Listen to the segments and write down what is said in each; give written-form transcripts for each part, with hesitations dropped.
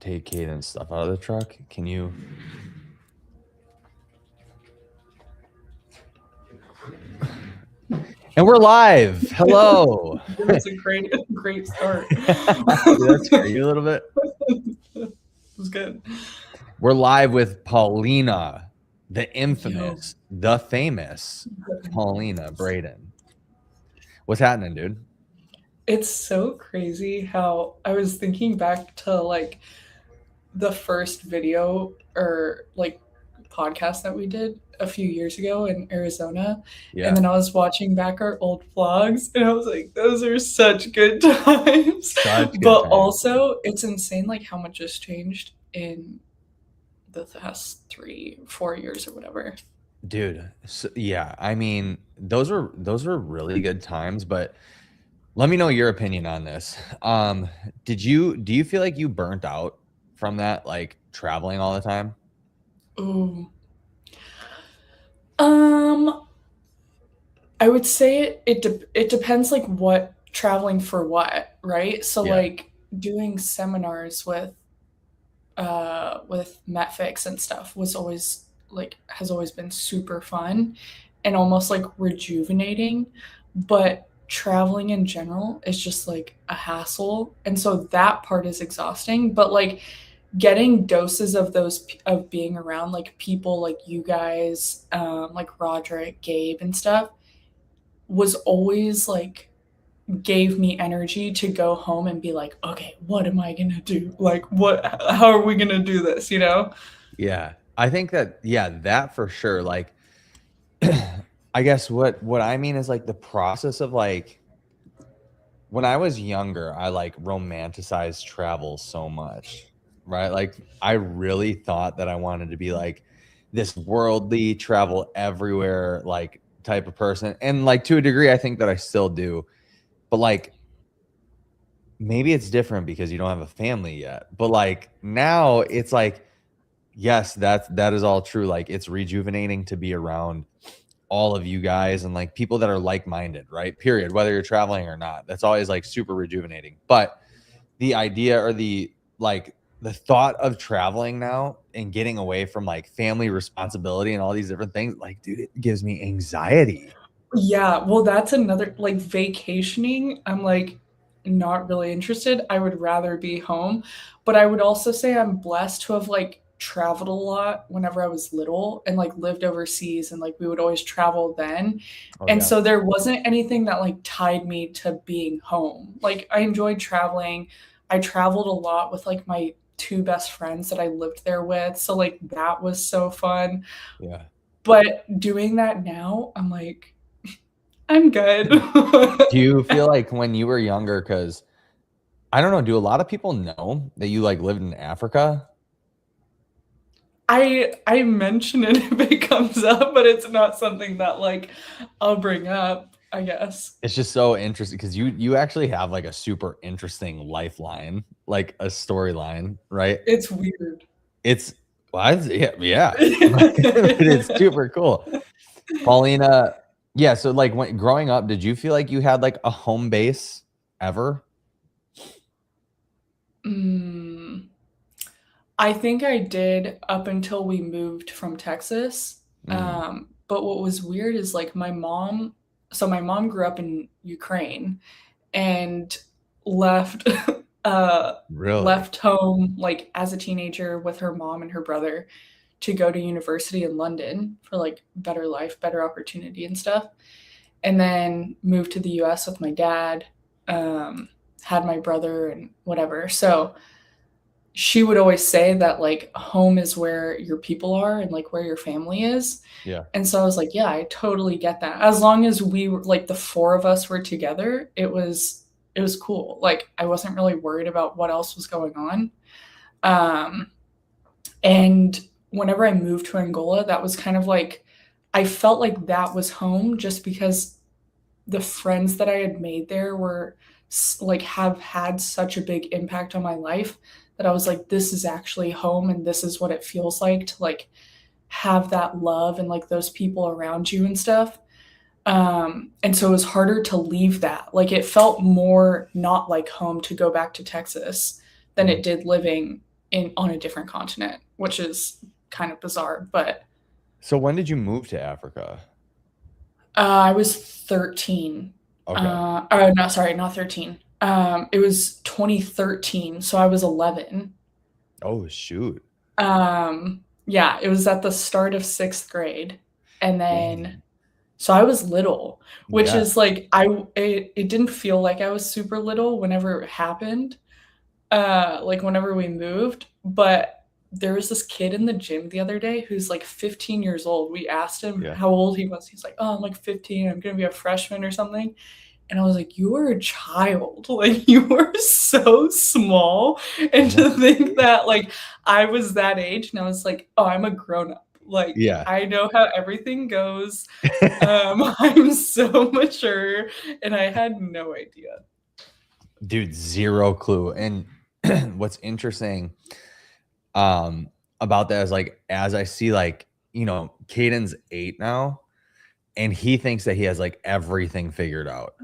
take Caden's stuff out of the truck. Can you? And we're live. Hello. That's a great start. Did that scare you a little bit? It was good. We're live with Paulina, the infamous, the famous Paulina Braden. What's happening, dude? It's so crazy how I was thinking back to like the first video or like podcast that we did a few years ago in Arizona. Yeah. And then I was watching back our old vlogs and I was like, those are such good times. Such good But times. also, it's insane like how much has changed in the past 3-4 years or whatever. Dude, so, yeah, I mean, those are really good times, but let me know your opinion on this. Do you feel like you burnt out from that, like traveling all the time? Ooh. I would say it depends like what traveling for what, right? So Yeah. like doing seminars with Metfix and stuff was always like has always been super fun and almost like rejuvenating, but traveling in general is just like a hassle. And so that part is exhausting, but like getting doses of those of being around like people like you guys, like Roderick, Gabe, and stuff was always like gave me energy to go home and be like, okay, what am I gonna do? Like, how are we gonna do this? You know? Yeah, I think that, yeah, that for sure. Like, I guess what I mean is like the process of like when I was younger, I like romanticized travel so much, right? Like I really thought that I wanted to be like this worldly travel everywhere like type of person. And like to a degree, I think that I still do. But like maybe it's different because you don't have a family yet. But like now it's like, yes, that is all true. Like it's rejuvenating to be around all of you guys and like people that are like-minded, right? Period. Whether you're traveling or not, that's always like super rejuvenating. But the idea or the thought of traveling now and getting away from like family responsibility and all these different things, like, dude, it gives me anxiety. Yeah. Well, that's another like vacationing. I'm like not really interested. I would rather be home, but I would also say I'm blessed to have like traveled a lot whenever I was little and like lived overseas and like we would always travel then. Oh And yeah. so there wasn't anything that like tied me to being home. Like I enjoyed traveling. I traveled a lot with like my two best friends that I lived there with. So like that was so fun. Yeah. But doing that now, I'm like, I'm good. Do you feel like when you were younger, because I don't know, do a lot of people know that you like lived in Africa? I mention it if it comes up, but it's not something that like I'll bring up, I guess. It's just so interesting because you actually have like a super interesting lifeline, like a storyline, right? It's weird. It's yeah. It's super cool. Paulina, yeah, so like when growing up, did you feel like you had like a home base ever? Mm, I think I did up until we moved from Texas. Mm, But what was weird is like my mom grew up in Ukraine and left uh really? left home like as a teenager with her mom and her brother to go to university in London for like better life, better opportunity and stuff. And then moved to the US with my dad, um, had my brother and whatever. So she would always say that like home is where your people are and like where your family is. Yeah. And so I was like, yeah, I totally get that. As long as we were like the four of us were together, it was cool. Like I wasn't really worried about what else was going on. Um, and whenever I moved to Angola, that was kind of like I felt like that was home just because the friends that I had made there were like have had such a big impact on my life that I was like, this is actually home and this is what it feels like to like have that love and like those people around you and stuff. And so it was harder to leave that. Like it felt more not like home to go back to Texas than Mm. it did living on a different continent, which is kind of bizarre. But So when did you move to Africa? I was 13. Okay. Oh, no, sorry, not 13. It was 2013, so I was 11. Oh shoot. Yeah, it was at the start of sixth grade, and then Dang. so I was little, which Yeah. is like it didn't feel like I was super little whenever it happened, like whenever we moved, but there was this kid in the gym the other day who's like 15 years old. We asked him Yeah. how old he was. He's like, "Oh, I'm like 15. I'm gonna be a freshman or something." And I was like, "You are a child. Like you are so small." And to think that like I was that age and I was like, "Oh, I'm a grown up. Like Yeah. I know how everything goes. I'm so mature." And I had no idea. Dude, zero clue. And what's interesting about that is like as I see like, Caden's 8 now, and he thinks that he has like everything figured out.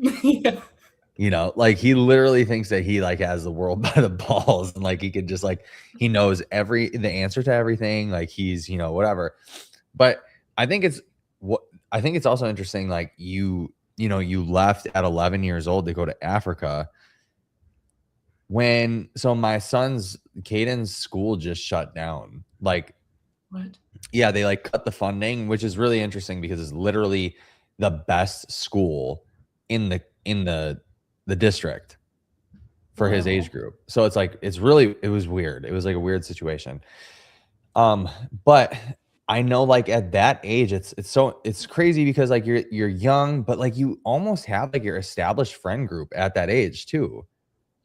Yeah. Like he literally thinks that he like has the world by the balls and like he could just like he knows the answer to everything, like he's, whatever. But I think it's what I think it's also interesting, like you left at 11 years old to go to Africa so my son's Caden's school just shut down. Like, What? yeah, they like cut the funding, which is really interesting because it's literally the best school in the district for his age Wow. group. So it's like it was weird. It was like a weird situation. But I know like at that age it's crazy because like you're young, but like you almost have like your established friend group at that age too.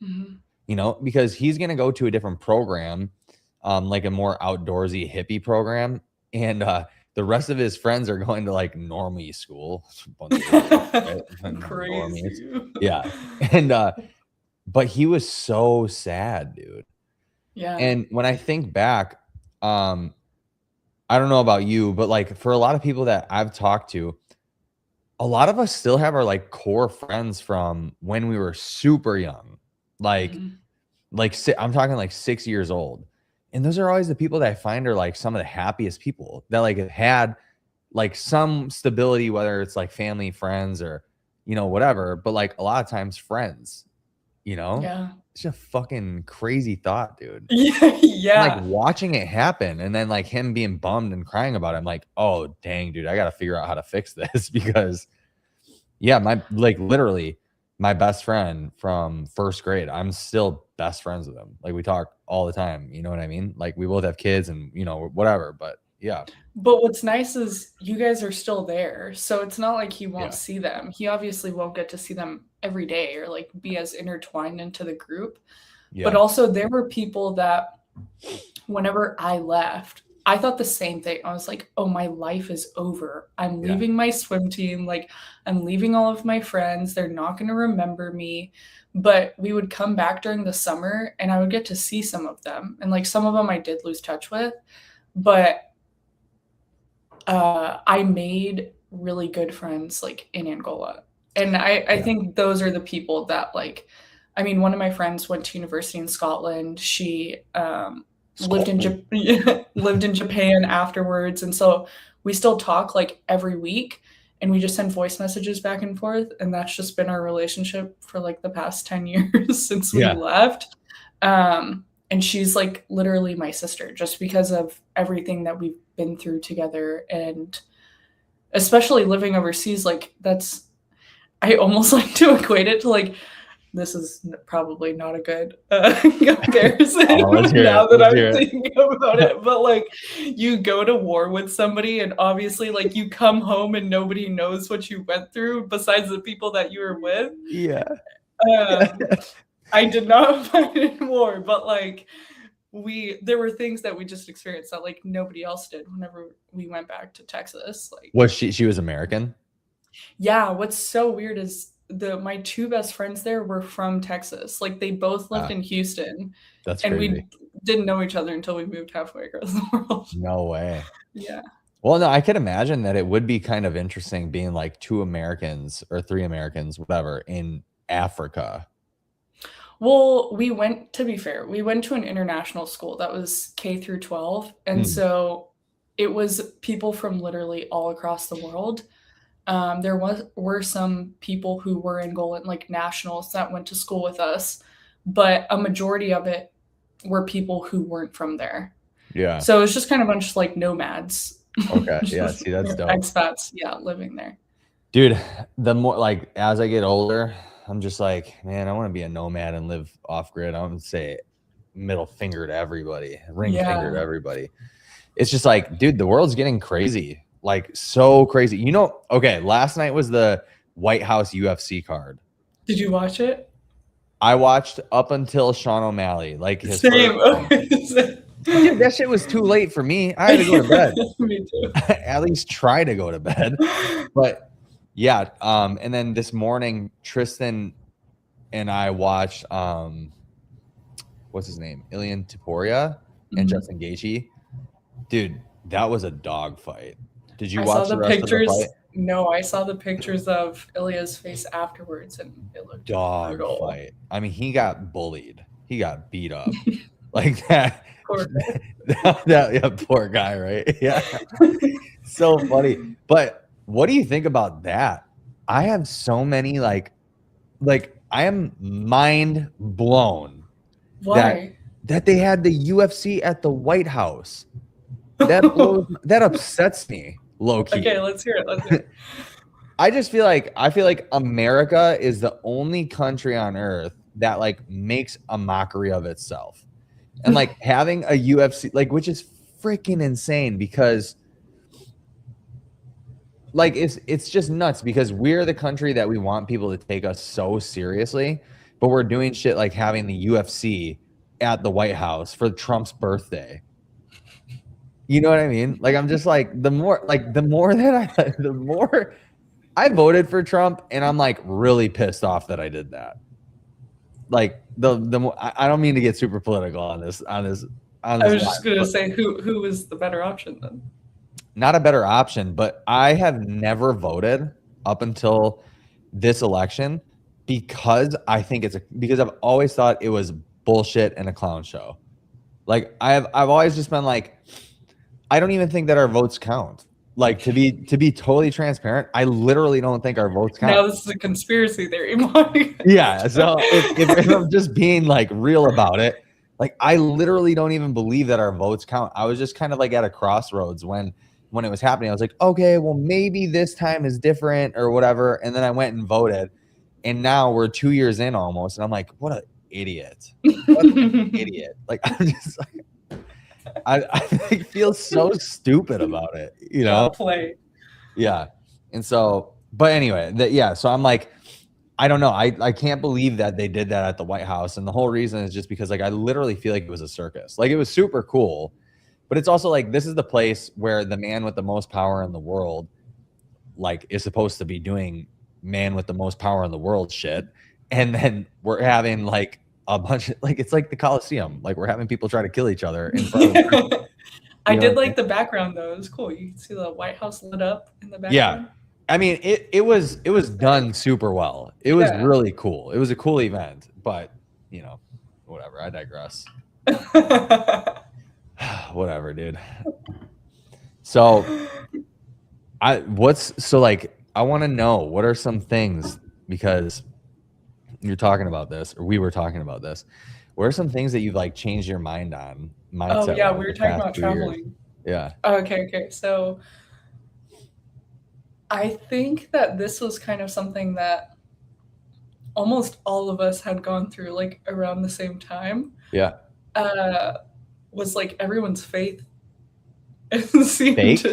Mhm. Because he's going to go to a different program, like a more outdoorsy hippie program. And the rest of his friends are going to like normie school. Bunch of idiots, right? Normies. Crazy. Yeah. And, but he was so sad, dude. Yeah. And when I think back, I don't know about you, but like for a lot of people that I've talked to, a lot of us still have our like core friends from when we were super young. Like, Mhm. I'm talking like 6 years old. And those are always the people that I find are like some of the happiest people that like have had like some stability, whether it's like family, friends, or, whatever, but like a lot of times friends, you know? Yeah. It's a fucking crazy thought, dude. Yeah, And like yeah. watching it happen and then like him being bummed and crying about it, I'm like, oh dang, dude, I gotta figure out how to fix this because yeah, my like literally my best friend from first grade, I'm still best friends with him. Like we talk all the time, you know what I mean? Like we both have kids and whatever, but yeah. But what's nice is you guys are still there, so it's not like he won't Yeah. see them. He obviously won't get to see them every day or, like, be as intertwined into the group, but Yeah. also there were people that whenever I left, I thought the same thing. I was like, "Oh, my life is over. I'm Yeah. leaving my swim team, like, I'm leaving all of my friends, they're not gonna remember me." But we would come back during the summer, and I would get to see some of them, and, like, some of them I did lose touch with, but I made really good friends like in Angola. And I Yeah. think those are the people that like I mean, one of my friends went to university in Scotland. She lived in lived in Japan afterwards. And so we still talk like every week and we just send voice messages back and forth. And that's just been our relationship for like the past 10 years since we Yeah. left. And she's like literally my sister just because of everything that we've been through together. And especially living overseas, like that's, I almost like to equate it to like, this is probably not a good comparison Oh, let's hear now it. that Let's I'm hear it. thinking about it. But like, you go to war with somebody, and obviously, like, you come home and nobody knows what you went through besides the people that you were with. Yeah. Um, I did not fight in war, but like, there were things that we just experienced that like nobody else did whenever we went back to Texas. Like, Was she was American? yeah, what's so weird is my two best friends there were from Texas. Like they both lived Ah, in Houston that's and crazy. we didn't know each other until we moved halfway across the world. No way. Yeah. Well, no, I could imagine that it would be kind of interesting being like 2 Americans or 3 Americans, whatever, in Africa. Well, to be fair, we went to an international school that was K through 12. And Mm, so it was people from literally all across the world. Were some people who were in Golan, like nationals that went to school with us, but a majority of it were people who weren't from there. yeah. So it was just kind of a bunch of like nomads, Okay. Yeah. just See, that's dope. expats, yeah, living there. Dude, the more like as I get older, I'm just like, man, I want to be a nomad and live off grid. I would say middle finger to everybody, ring finger to Yeah. everybody. It's just like, dude, the world's getting crazy. Like so crazy. You know, okay, last night was the White House UFC card. Did you watch it? I watched up until Sean O'Malley, like his Same. first. Dude, that shit was too late for me. I had to go to bed. Me too. At least try to go to bed. But yeah, and then this morning Tristan and I watched what's his name? Ilian Taporia and Mhm. Justin Gaethje. Dude, that was a dog fight. Did you I saw watch the the rest of the pictures. fight? No, I saw the pictures of Ilya's face afterwards, and it looked Dog brutal. fight. I mean, he got bullied. He got beat up. Like that. Poor Yeah, poor guy, right? Yeah. So funny. But what do you think about that? I have so many like I am mind blown Why? that they had the UFC at the White House. That upsets me, low key. Okay, let's hear it. Let's hear it. I feel like America is the only country on earth that like makes a mockery of itself. And like having a UFC, like, which is freaking insane because like it's just nuts because we're the country that we want people to take us so seriously, but we're doing shit like having the UFC at the White House for Trump's birthday. You know what I mean? Like I'm just like the more I voted for Trump and I'm like really pissed off that I did that. Like the more I don't mean to get super political on this. I was just gonna say who was the better option then? Not a better option, but I have never voted up until this election because I think because I've always thought it was bullshit and a clown show. Like I've always just been like, I don't even think that our votes count. Like to be totally transparent, I literally don't think our votes count. Now this is a conspiracy theory, Mike. Yeah. So if I'm just being like real about it, like I literally don't even believe that our votes count. I was just kind of like at a crossroads when it was happening. I was like, okay, well maybe this time is different or whatever. And then I went and voted, and now we're 2 years in almost, and I'm like, what an idiot! What an idiot! Like I'm just like. I feel so stupid about it, you know? Play. Yeah. And so, but anyway, so I'm like, I don't know. I can't believe that they did that at the White House. And the whole reason is just because like I literally feel like it was a circus. Like it was super cool, but it's also like this is the place where the man with the most power in the world like is supposed to be doing man with the most power in the world shit. And then we're having like a bunch of like it's like the Coliseum. Like we're having people try to kill each other in front of I did like the background though. It was cool. You can see the White House lit up in the background. Yeah. I mean, it was done super well. It was really cool. It was a cool event, but you know, whatever. I digress. Whatever, dude. So I want to know what are some things, because you're talking about this, or we were talking about this. What are some things that you've like changed your mind on? Oh yeah, we were talking about traveling. Yeah. Okay. So I think that this was kind of something that almost all of us had gone through like around the same time. Yeah. Was like everyone's faith. Fake?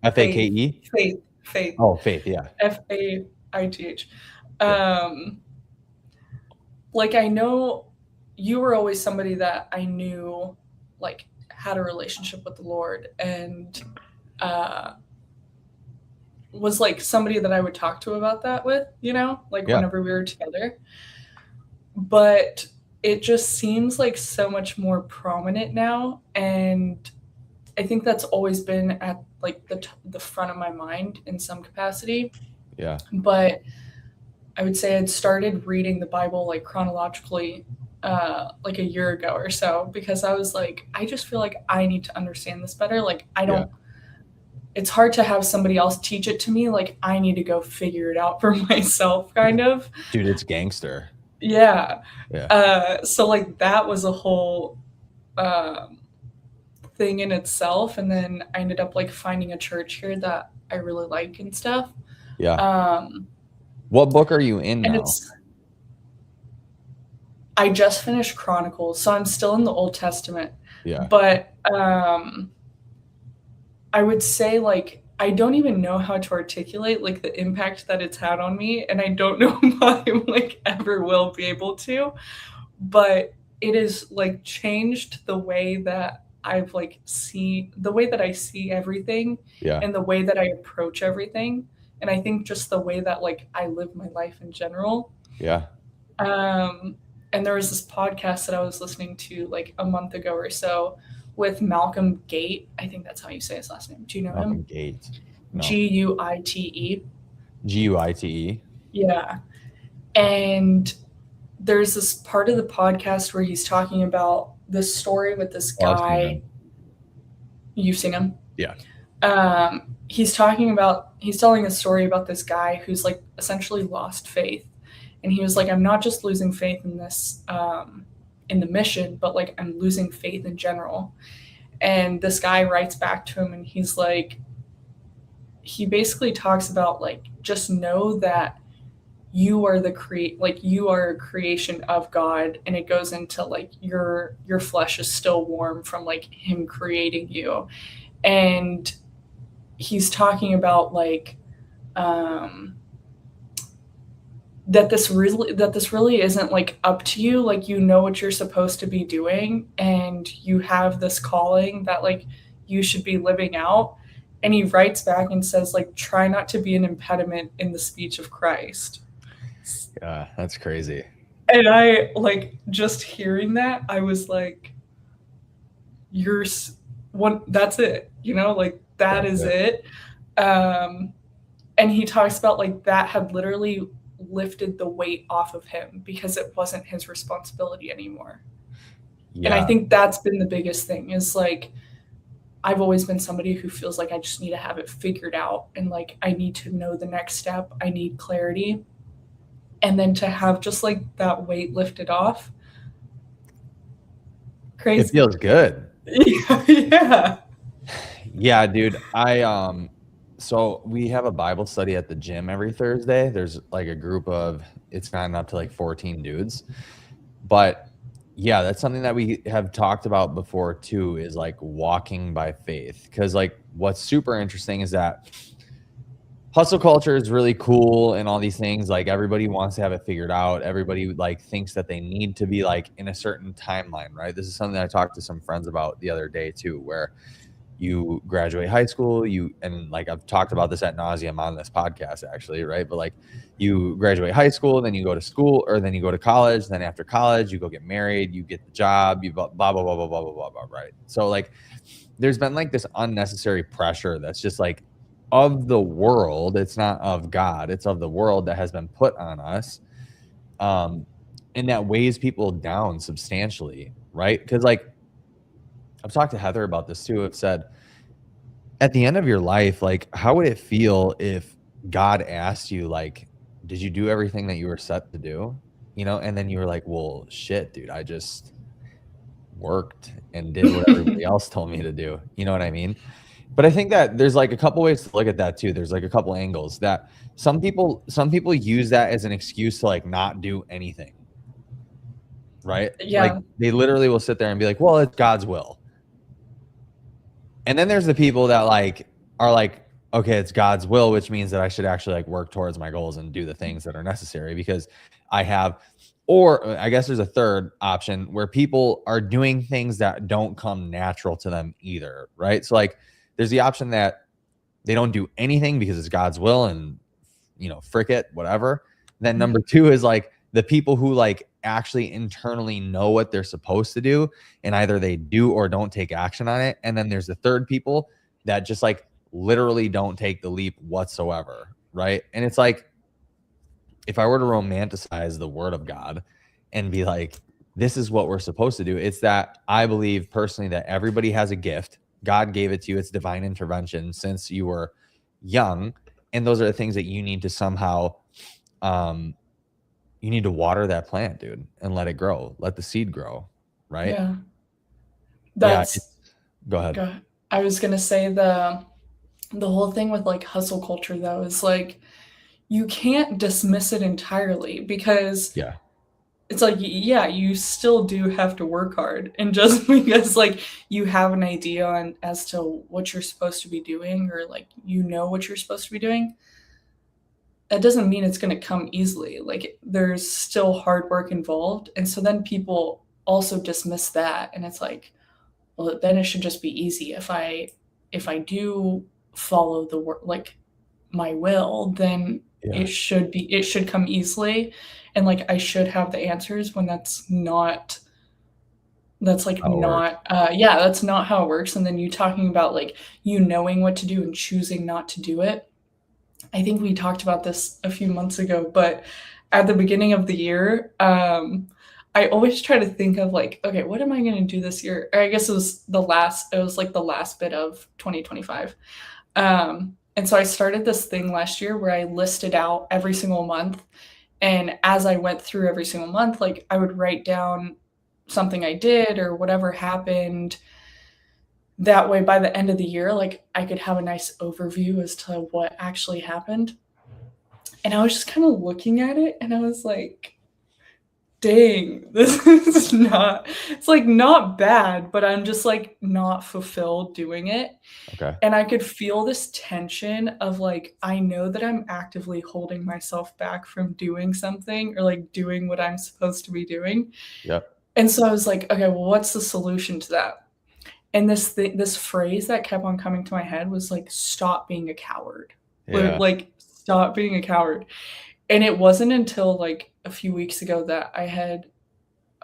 F-A-K-E? Faith. Oh, faith, yeah. F-A-I-T-H. Like I know you were always somebody that I knew like had a relationship with the Lord and was like somebody that I would talk to about that with, you know, like whenever we were together. But it just seems like so much more prominent now, and I think that's always been at like the front of my mind in some capacity. Yeah. But I would say I'd started reading the Bible like chronologically like a year ago or so, because I was like, I just feel like I need to understand this better. Like, I don't, it's hard to have somebody else teach it to me. Like, I need to go figure it out for myself, kind of. Dude, it's gangster. Yeah. Yeah. So like that was a whole thing in itself. And then I ended up like finding a church here that I really like and stuff. Yeah. What book are you in And now? I just finished Chronicles, so I'm still in the Old Testament. Yeah. But I would say like I don't even know how to articulate like the impact that it's had on me, and I don't know if I like ever will be able to. But it has like changed the way that I've like the way that I see everything, Yeah. and the way that I approach everything. And I think just the way that like I live my life in general. Yeah. And there was this podcast that I was listening to like a month ago or so with Malcolm Gate. I think that's how you say his last name. Do you know Malcolm him? Gate. No. Guite. Guite. Yeah. And there's this part of the podcast where he's talking about this story with this guy. You've seen him? Yeah. He's telling a story about this guy who's like essentially lost faith. And he was like, I'm not just losing faith in this, in the mission, but like I'm losing faith in general. And this guy writes back to him and he's like, he basically talks about like, just know that you are you are a creation of God. And it goes into like your flesh is still warm from like him creating you. And he's talking about like, that this really isn't like up to you. Like, you know what you're supposed to be doing, and you have this calling that like you should be living out. And he writes back and says like, try not to be an impediment in the speech of Christ. Yeah, that's crazy. And I like just hearing that, I was like, that's it, you know, like that is it. And he talks about like that had literally lifted the weight off of him because it wasn't his responsibility anymore. Yeah. And I think that's been the biggest thing is like, I've always been somebody who feels like I just need to have it figured out. And like, I need to know the next step. I need clarity. And then to have just like that weight lifted off. Crazy. It feels good. Yeah. Yeah, dude. So we have a Bible study at the gym every Thursday. There's like a group of, it's gotten up to like 14 dudes. But yeah, that's something that we have talked about before too, is like walking by faith. Because like what's super interesting is that hustle culture is really cool and all these things. Like everybody wants to have it figured out. Everybody like thinks that they need to be like in a certain timeline, right? This is something that I talked to some friends about the other day too, where you graduate high school, and like I've talked about this ad nauseum on this podcast actually, right? But like you graduate high school, then you go to school, or then you go to college, then after college you go get married, you get the job, you blah blah blah blah blah blah blah blah, right? So like there's been like this unnecessary pressure that's just like of the world. It's not of God, it's of the world that has been put on us, and that weighs people down substantially, right? Because like I've talked to Heather about this too. I've said, at the end of your life, like, how would it feel if God asked you, like, did you do everything that you were set to do? You know, and then you were like, well, shit, dude, I just worked and did what everybody else told me to do. You know what I mean? But I think that there's like a couple ways to look at that too. There's like a couple angles that some people use that as an excuse to like not do anything. Right? Yeah. Like they literally will sit there and be like, well, it's God's will. And then there's the people that like are like, okay, it's God's will, which means that I should actually like work towards my goals and do the things that are necessary because I have, or I guess there's a third option where people are doing things that don't come natural to them either, right? So like there's the option that they don't do anything because it's God's will and, you know, frick it, whatever. Then number two is like the people who like actually internally know what they're supposed to do and either they do or don't take action on it. And then there's the third people that just like literally don't take the leap whatsoever, right? And it's like, if I were to romanticize the word of God and be like, this is what we're supposed to do. It's that I believe personally that everybody has a gift. God gave it to you. It's divine intervention since you were young. And those are the things that you need to somehow, you need to water that plant, dude, and let it grow. Let the seed grow. Right. Yeah. Yeah. That's Go ahead. go I was gonna say the whole thing with like hustle culture though is like you can't dismiss it entirely because Yeah. it's like yeah, you still do have to work hard. And just because like you have an idea on as to what you're supposed to be doing or like you know what you're supposed to be doing, that doesn't mean it's going to come easily. Like there's still hard work involved. And so then people also dismiss that and it's like, well, then it should just be easy. If I do follow the work like my will, then Yeah. it should come easily and like I should have the answers when that's like How it works. not yeah, that's not how it works. And then you talking about like you knowing what to do and choosing not to do it. I think we talked about this a few months ago, but at the beginning of the year, I always try to think of like, okay, what am I going to do this year? Or I guess it was like the last bit of 2025. And so I started this thing last year where I listed out every single month. And as I went through every single month, like I would write down something I did or whatever happened. That way, by the end of the year, like I could have a nice overview as to what actually happened. And I was just kind of looking at it and I was like, dang, this is not, it's like not bad, but I'm just like not fulfilled doing it. Okay. And I could feel this tension of like, I know that I'm actively holding myself back from doing something or like doing what I'm supposed to be doing. Yep. And so I was like, okay, well, what's the solution to that? And this phrase that kept on coming to my head was like, stop being a coward. Yeah. Like, stop being a coward. And it wasn't until like a few weeks ago that I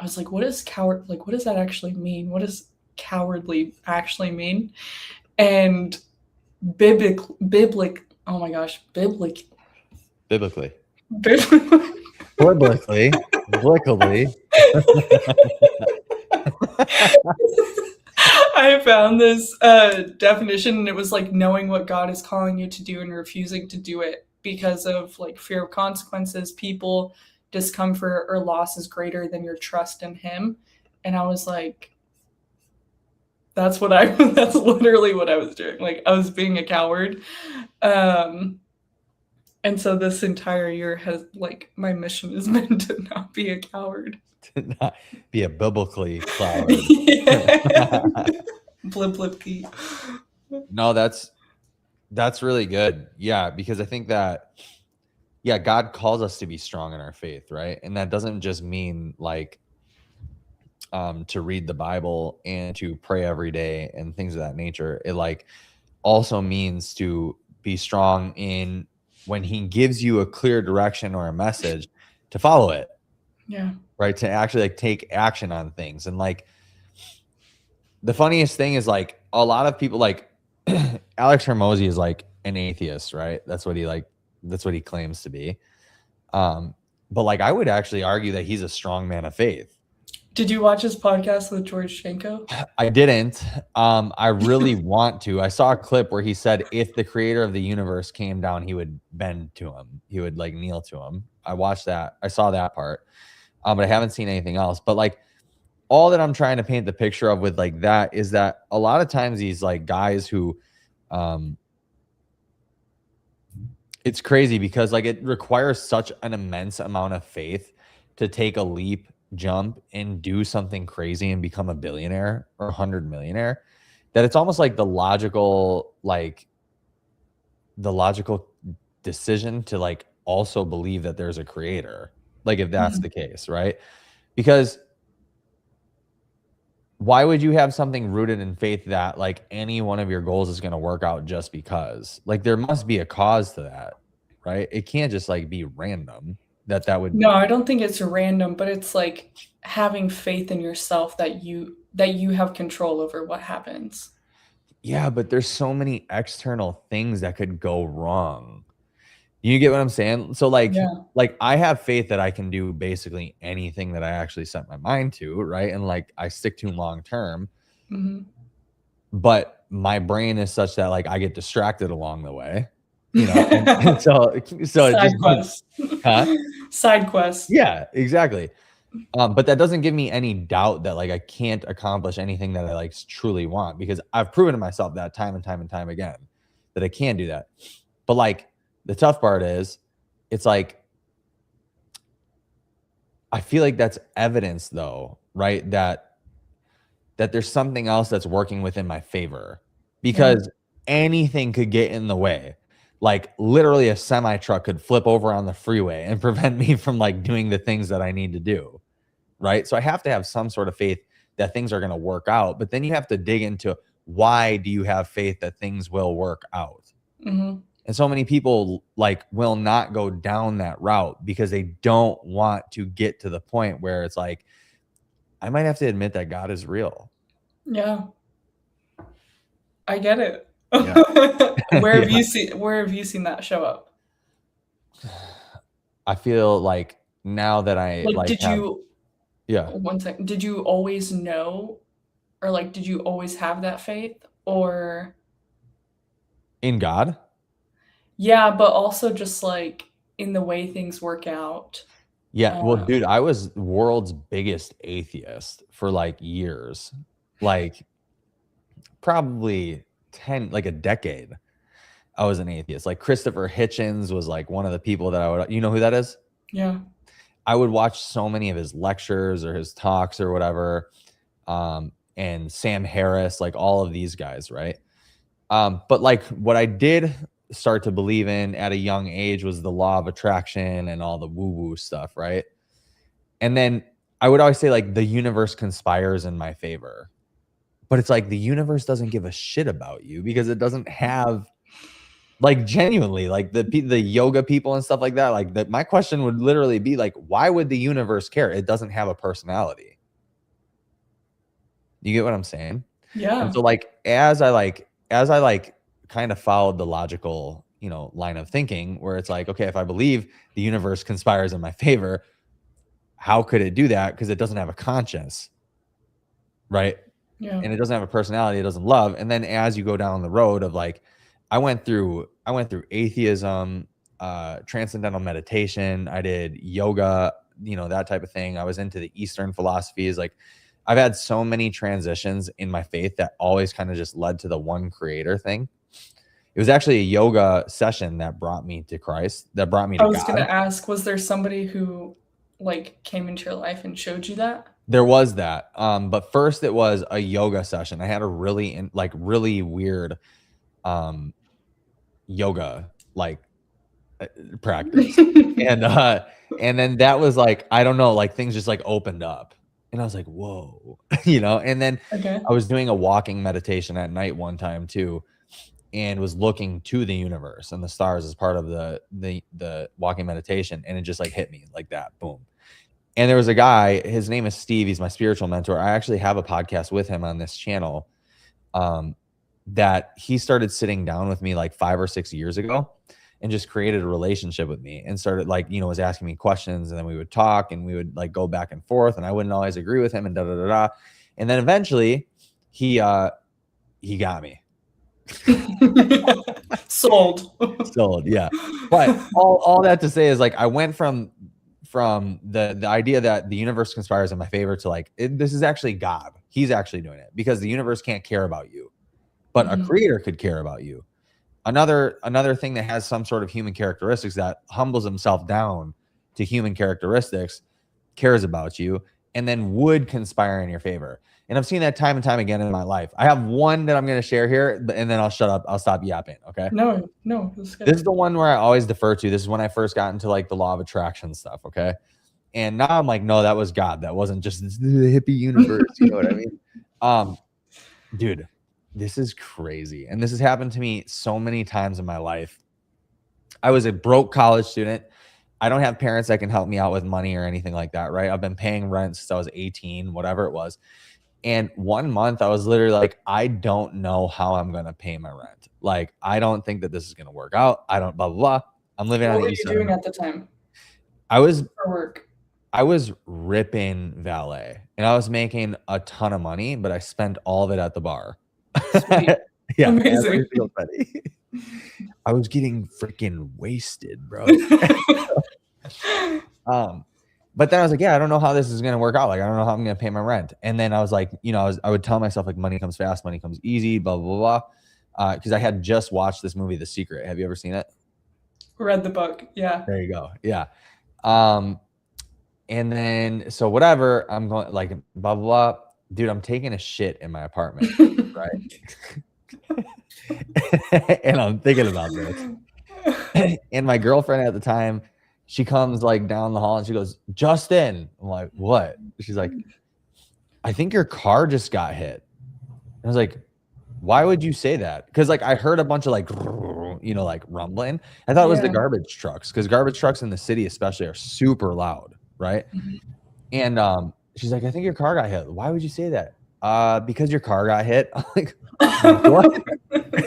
was like, what is coward? Like, what does that actually mean? What does cowardly actually mean? And oh my gosh, Biblically. biblically. Biblically. I found this definition and it was like knowing what God is calling you to do and refusing to do it because of like fear of consequences, people, discomfort, or loss is greater than your trust in Him. And I was like, that's literally what I was doing. Like I was being a coward. And so this entire year has like my mission is meant to not be a coward. To not be a biblically coward. Blip blip Pete. No, that's really good. Yeah, because I think that God calls us to be strong in our faith, right? And that doesn't just mean like to read the Bible and to pray every day and things of that nature. It like also means to be strong in when He gives you a clear direction or a message to follow it. Yeah. Right. To actually like take action on things. And like the funniest thing is like a lot of people like Alex Hormozy is like an atheist, right? That's what he claims to be. But like I would actually argue that he's a strong man of faith. Did you watch his podcast with George Shenko? I didn't. I really want to. I saw a clip where he said if the creator of the universe came down, he would bend to him. He would like kneel to him. I watched that. I saw that part. But I haven't seen anything else. But like all that I'm trying to paint the picture of with like that is that a lot of times these like guys who it's crazy because like it requires such an immense amount of faith to take a leap, jump, and do something crazy and become a billionaire or 100 millionaire that it's almost like the logical decision to like also believe that there's a creator. Like if that's the case, right? Because why would you have something rooted in faith that like any one of your goals is going to work out just because? Like there must be a cause to that, right? It can't just like be random that would. No, I don't think it's random, but it's like having faith in yourself that you have control over what happens. Yeah, but there's so many external things that could go wrong. You get what I'm saying? So Yeah. like I have faith that I can do basically anything that I actually set my mind to, right? And like I stick to long term, Hmm. but my brain is such that like I get distracted along the way, you know, and so it Side just quest. huh? Side quest. Yeah, exactly. But that doesn't give me any doubt that like I can't accomplish anything that I like truly want because I've proven to myself that time and time and time again that I can do that. But like the tough part is it's like I feel like that's evidence though, right? That there's something else that's working within my favor Yeah. because anything could get in the way. Like literally a semi truck could flip over on the freeway and prevent me from like doing the things that I need to do. Right? So I have to have some sort of faith that things are going to work out, but then you have to dig into why do you have faith that things will work out? Hmm. And so many people like will not go down that route because they don't want to get to the point where it's like I might have to admit that God is real. Yeah. I get it. Yeah. Yeah. Where have you seen that show up? I feel like now that I Like, like did have you yeah, one second, did you always know, or like did you always have that faith? Or in God. yeah, but also just like in the way things work out. Yeah, well, Um, dude, I was world's biggest atheist for like years. Like probably 10 like a decade. I was an atheist. Like Christopher Hitchens was like one of the people that I would you know who that is? yeah. I would watch so many of his lectures or his talks or whatever. And Sam Harris, like all of these guys, right? But like what I did start to believe in at a young age was the law of attraction and all the woo-woo stuff, right? And then I would always say like the universe conspires in my favor. But it's like the universe doesn't give a shit about you because it doesn't have like genuinely like the yoga people and stuff like that. Like that, my question would literally be like, why would the universe care? It doesn't have a personality. You get what I'm saying? And Yeah. so like as I kind of followed the logical, you know, line of thinking where it's like, okay, if I believe the universe conspires in my favor, how could it do that? Because it doesn't have a conscience, right? Yeah. And it doesn't have a personality, it doesn't love. And then as you go down the road of like, I went through atheism, transcendental meditation, I did yoga, you know, that type of thing. I was into the Eastern philosophies. Like I've had so many transitions in my faith that always kind of just led to the one creator thing. It was actually a yoga session that brought me to Christ, that brought me I to was gonna God. ask, was there somebody who like came into your life and showed you that? There was that. But first it was a yoga session. I had a really weird um yoga like practice. And and then that was like, I don't know, like things just like opened up. And I was like, whoa, you know, and then Okay. I was doing a walking meditation at night one time too, and was looking to the universe and the stars as part of the walking meditation. And it just like hit me like that. Boom. And there was a guy, his name is Steve. He's my spiritual mentor. I actually have a podcast with him on this channel. Um, that he started sitting down with me like 5 or 6 years ago and just created a relationship with me and started like, you know, was asking me questions and then we would talk and we would like go back and forth and I wouldn't always agree with him and da da da da. And then eventually he got me. Sold. Sold, yeah. But all that to say is like I went from the idea that the universe conspires in my favor to like this is actually God. He's actually doing it because the universe can't care about you, but a Mhm. creator could care about you. Another thing that has some sort of human characteristics that humbles himself down to human characteristics, cares about you, and then would conspire in your favor. And I've seen that time and time again in my life. I have one that I'm going to share here, and then I'll shut up. I'll stop yapping. Okay. No, no, this is This good. is the one where I always defer to. This is when I first got into like the law of attraction stuff. Okay. And now I'm like, no, that was God. That wasn't just the hippie universe. You know what I mean? Um, dude, this is crazy. And this has happened to me so many times in my life. I was a broke college student. I don't have parents that can help me out with money or anything like that, right? I've been paying rent since I was 18, whatever it was. And one month I was literally like, I don't know how I'm going to pay my rent. Like, I don't think that this is going to work out. I don't, blah, blah, blah. I'm living on What the were east you side. doing at the time I was for work? I was ripping valet, and I was making a ton of money, but I spent all of it at the bar. Sweet. Yeah, Amazing. every single penny. I was getting freaking wasted, bro. But then I was like, yeah, I don't know how this is gonna work out. Like, I don't know how I'm gonna pay my rent. And then I was like, I would tell myself like, money comes fast, money comes easy, blah blah blah. Because I had just watched this movie, The Secret. Have you ever seen it? Read the book. Yeah. There you go. Yeah. And then so whatever, I'm going like blah blah blah. Dude, I'm taking a shit in my apartment, right? And I'm thinking about this. And my girlfriend at the time, she comes like down the hall and she goes, Justin. I'm like, what? She's like, I think your car just got hit. I was like, why would you say that? Because like I heard a bunch of like, like rumbling. I thought it was the Yeah. garbage trucks, because garbage trucks in the city especially are super loud, right? Mhm. And she's like, I think your car got hit. Why would you say that? Because your car got hit. I'm like, what?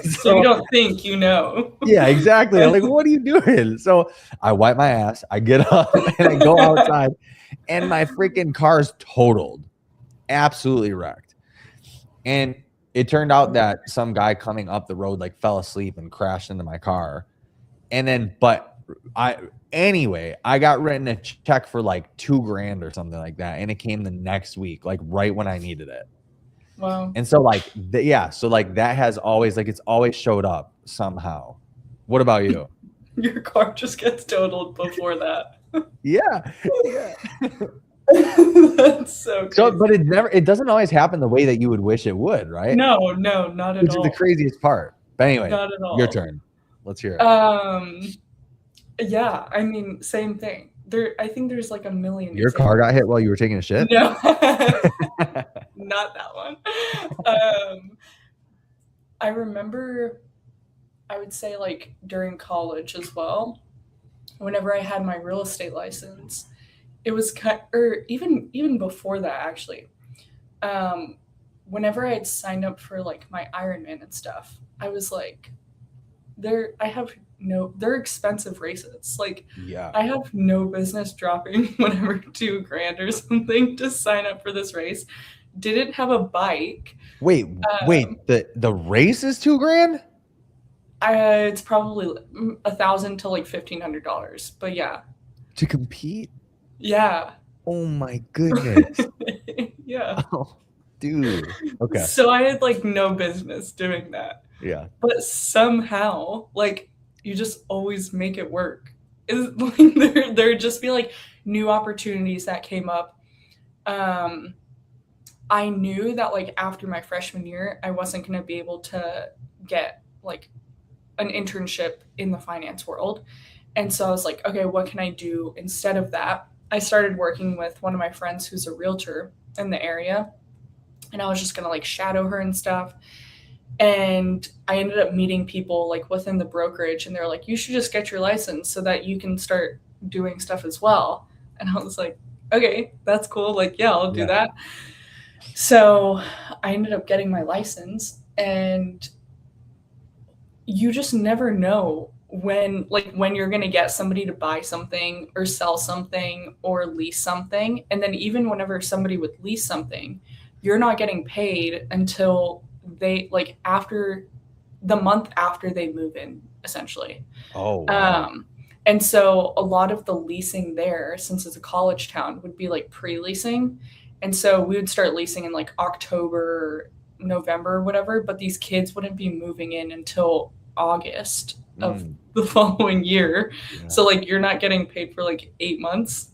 So you don't think you know. Yeah, exactly. I'm like, what are you doing? So I wipe my ass, I get up and I go outside, and my freaking car's totaled, absolutely wrecked. And it turned out that some guy coming up the road like fell asleep and crashed into my car. And then, but I got written a check for like $2,000 or something like that, and it came the next week, like right when I needed it. Wow. And so like so like that has always like it's always showed up somehow. What about you? Your car just gets totaled before that. Yeah. That's so crazy. So, but it doesn't always happen the way that you would wish it would, right? No, not at Which all. is the craziest part. But anyway, Not at all. your turn. Let's hear it. Yeah, I mean, same thing. I think there's like a million. Your car got hit while you were taking a shit? No, not that one. I remember, I would say like during college as well, whenever I had my real estate license, it was or even before that actually. Whenever I had signed up for like my Ironman and stuff, I was like, they're expensive races. Like, Yeah. I have no business dropping whatever $2,000 or something to sign up for this race. Didn't have a bike. Wait, the race is $2,000? It's probably $1,000 to like $1,500, but yeah. To compete? Yeah. Oh my goodness. Yeah. Oh, dude. Okay. So I had like no business doing that. Yeah. But somehow, like, you just always make it work. Like, there'd just be like new opportunities that came up. I knew that like after my freshman year, I wasn't going to be able to get like an internship in the finance world. And so I was like, okay, what can I do instead of that? I started working with one of my friends who's a realtor in the area. And I was just going to like shadow her and stuff. And I ended up meeting people like within the brokerage, and they're like, you should just get your license so that you can start doing stuff as well. And I was like, okay, that's cool. Like, yeah, I'll do that. So I ended up getting my license, and you just never know when you're going to get somebody to buy something or sell something or lease something. And then even whenever somebody would lease something, you're not getting paid until they like after the month after they move in, essentially. Oh, wow. And so a lot of the leasing there, since it's a college town, would be like pre-leasing. And so we would start leasing in like October, November, whatever, but these kids wouldn't be moving in until August of the following year. Yeah. So like you're not getting paid for like 8 months,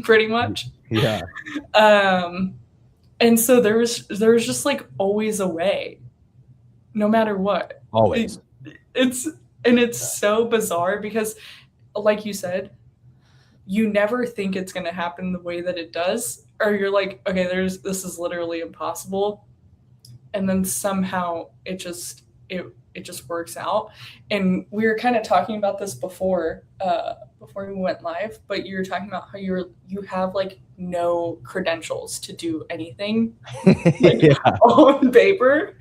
pretty much. Yeah. And so there was just like always a way, no matter what. Always. It's so bizarre because, like you said, you never think it's going to happen the way that it does, or you're like, okay, this is literally impossible, and then somehow it just works out. And we were kind of talking about this before we went live, but you were talking about how you have like no credentials to do anything like, on paper,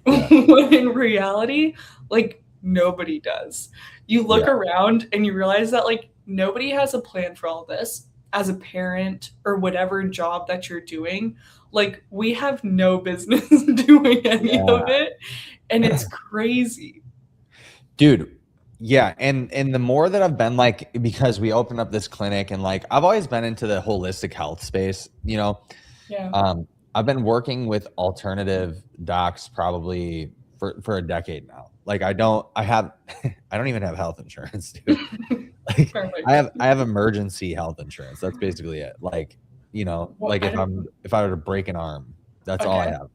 when in reality, like nobody does. You look around and you realize that like nobody has a plan for all this. As a parent or whatever job that you're doing, like we have no business doing any of it, and it's crazy, dude. Yeah, and the more that I've been like, because we opened up this clinic and like I've always been into the holistic health space, you know. I've been working with alternative docs probably for a decade now. Like I don't even have health insurance, dude. Like I have emergency health insurance. That's basically it. Like, you know, well, like if I were to break an arm, that's all I have.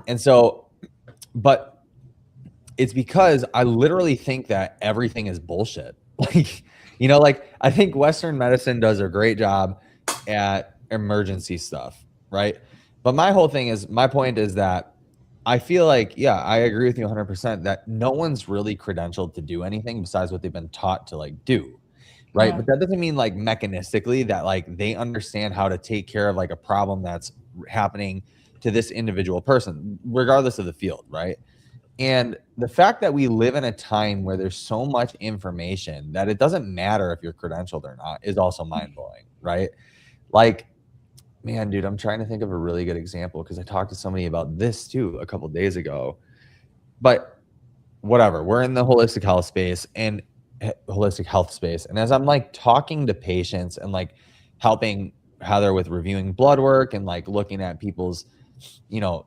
And so, but it's because I literally think that everything is bullshit. Like, you know, like I think Western medicine does a great job at emergency stuff, right? But my point is that I feel like, yeah, I agree with you 100% that no one's really credentialed to do anything besides what they've been taught to like do. Right. But that doesn't mean like mechanistically that like they understand how to take care of like a problem that's happening to this individual person, regardless of the field. Right. And the fact that we live in a time where there's so much information that it doesn't matter if you're credentialed or not is also mind blowing. Right. Like, man, dude, I'm trying to think of a really good example because I talked to somebody about this too a couple of days ago. But whatever, we're in the holistic health space and as I'm like talking to patients and like helping Heather with reviewing blood work and like looking at people's, you know,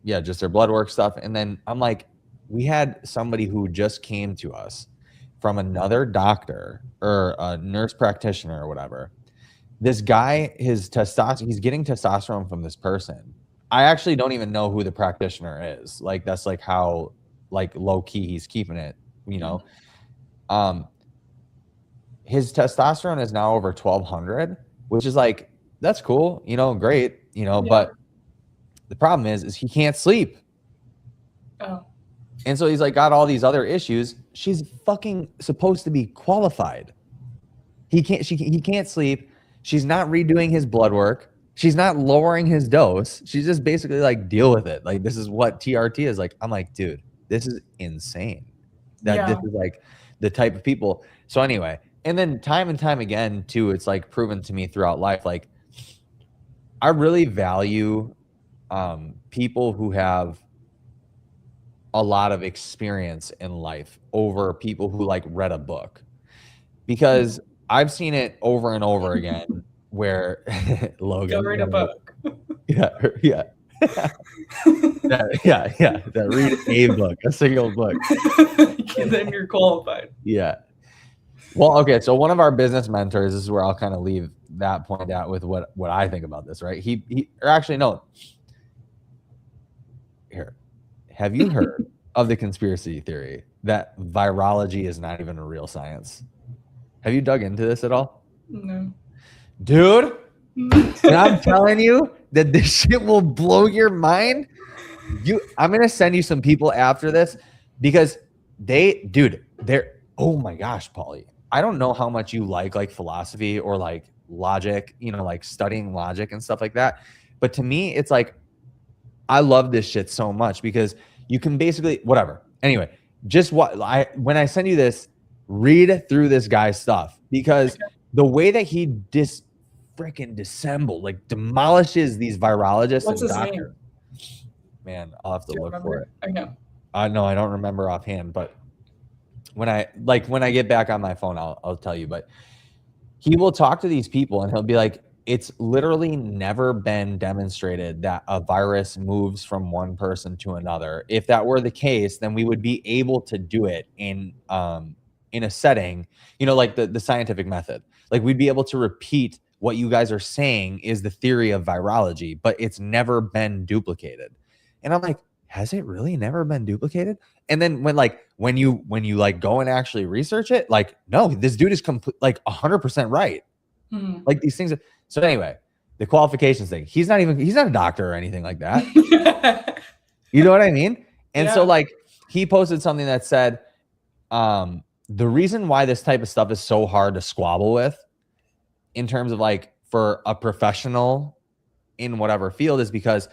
just their blood work stuff. And then I'm like, we had somebody who just came to us from another doctor or a nurse practitioner or whatever. This guy, he's getting testosterone from this person. I actually don't even know who the practitioner is. Like, that's like how like low key he's keeping it, you know. His testosterone is now over 1200, which is like, that's cool, you know, great, you know, but the problem is he can't sleep. Oh. And so he's like got all these other issues. She's fucking supposed to be qualified. He can't sleep. She's not redoing his blood work. She's not lowering his dose. She's just basically like, deal with it. Like, this is what TRT is like. I'm like, dude, this is insane. This is like the type of people. So anyway, and then time and time again too, it's like proven to me throughout life. Like, I really value people who have a lot of experience in life over people who like read a book, because I've seen it over and over again where Logan, go read a book. That read a book, a single book. And then you're qualified. Yeah. Well, okay. So one of our business mentors, this is where I'll kind of leave that point out with what I think about this, right? Here, have you heard of the conspiracy theory that virology is not even a real science? Have you dug into this at all? No. Dude, and I'm telling you that this shit will blow your mind. I'm going to send you some people after this because they're, oh my gosh, Paulie. I don't know how much you like philosophy or like logic, you know, like studying logic and stuff like that. But to me, it's like, I love this shit so much because you can basically, whatever. Anyway, just when I send you this, read through this guy's stuff, because the way that he demolishes these virologists. What's and his doctors. Name? Man, I'll have to look for it. I know. No, I don't remember offhand, but when I get back on my phone, I'll tell you. But he will talk to these people and he'll be like, it's literally never been demonstrated that a virus moves from one person to another. If that were the case, then we would be able to do it in a setting, you know, like the scientific method. Like, we'd be able to repeat what you guys are saying is the theory of virology, but it's never been duplicated. And I'm like, has it really never been duplicated? And then when you like go and actually research it, like, no, this dude is like 100% right. Like these things. So anyway, the qualifications thing, he's not a doctor or anything like that. You know what I mean? And so like he posted something that said, the reason why this type of stuff is so hard to squabble with in terms of like for a professional in whatever field is because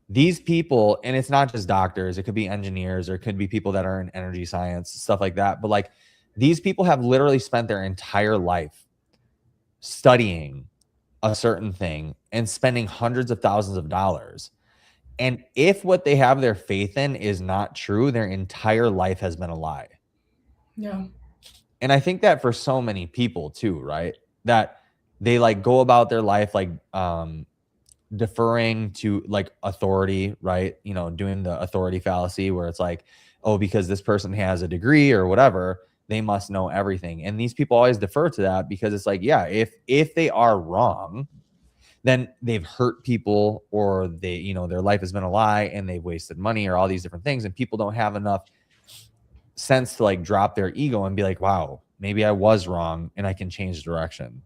these people, and it's not just doctors, it could be engineers, or it could be people that are in energy science, stuff like that. But like these people have literally spent their entire life studying a certain thing and spending hundreds of thousands of dollars. And if what they have their faith in is not true, their entire life has been a lie. Yeah. And I think that for so many people too, right? That they like go about their life like deferring to like authority, right? You know, doing the authority fallacy where it's like, oh, because this person has a degree or whatever, they must know everything. And these people always defer to that because it's like, yeah, if they are wrong, then they've hurt people, or they, you know, their life has been a lie and they've wasted money, or all these different things. And people don't have enough sense to like drop their ego and be like, wow, maybe I was wrong and I can change direction.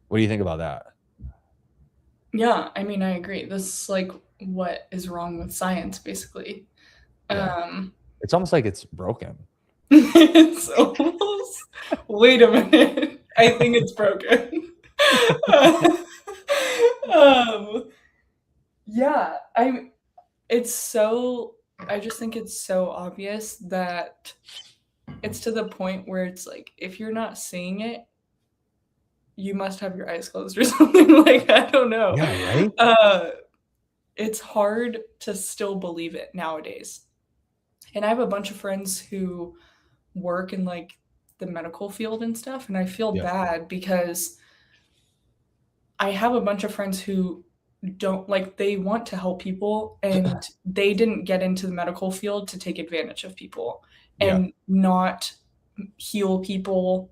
What do you think about that? Yeah, I mean, I agree. This is like what is wrong with science, basically. Yeah. It's almost like it's broken. It's almost. Wait a minute. I think it's broken. Yeah, it's so. I just think it's so obvious that it's to the point where it's like, if you're not seeing it, you must have your eyes closed or something. Like, I don't know. Yeah, right. It's hard to still believe it nowadays. And I have a bunch of friends who work in like the medical field and stuff, and I feel bad because I have a bunch of friends who don't like, they want to help people and they didn't get into the medical field to take advantage of people and not heal people.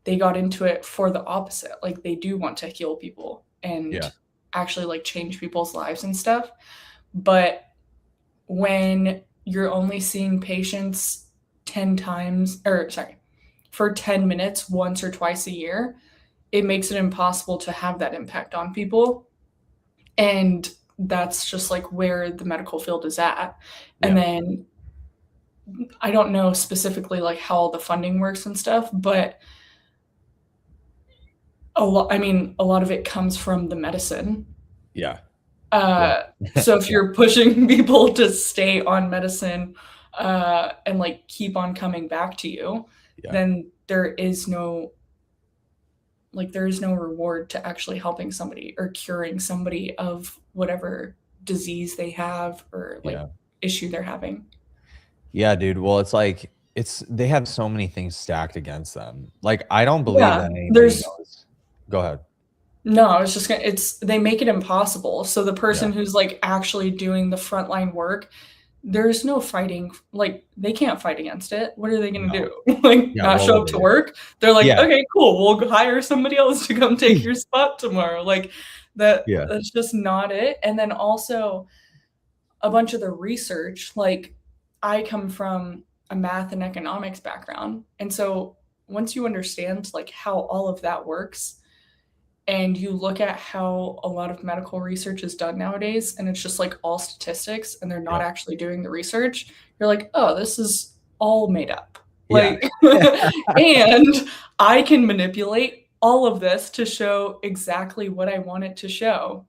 They got into it for the opposite. Like, they do want to heal people and actually like change people's lives and stuff. But when you're only seeing patients 10 times, or sorry, for 10 minutes once or twice a year, it makes it impossible to have that impact on people. And that's just like where the medical field is at. And then I don't know specifically like how all the funding works and stuff, but a lot of it comes from the medicine. So if you're pushing people to stay on medicine and like keep on coming back to you, then there is no reward to actually helping somebody or curing somebody of whatever disease they have or like issue they're having. Yeah, dude. Well, it's like they have so many things stacked against them. Like, I don't believe that anybody knows. Go ahead. No, I was just gonna, they make it impossible. So the person who's like actually doing the frontline work, there's no fighting. Like, they can't fight against it. What are they gonna do? Like, not show up to work? They're like, okay, cool, we'll hire somebody else to come take your spot tomorrow. Like, that's just not it. And then also a bunch of the research, like, I come from a math and economics background. And so once you understand like how all of that works, and you look at how a lot of medical research is done nowadays, and it's just like all statistics and they're not actually doing the research, you're like, oh, this is all made up. Like, and I can manipulate all of this to show exactly what I want it to show.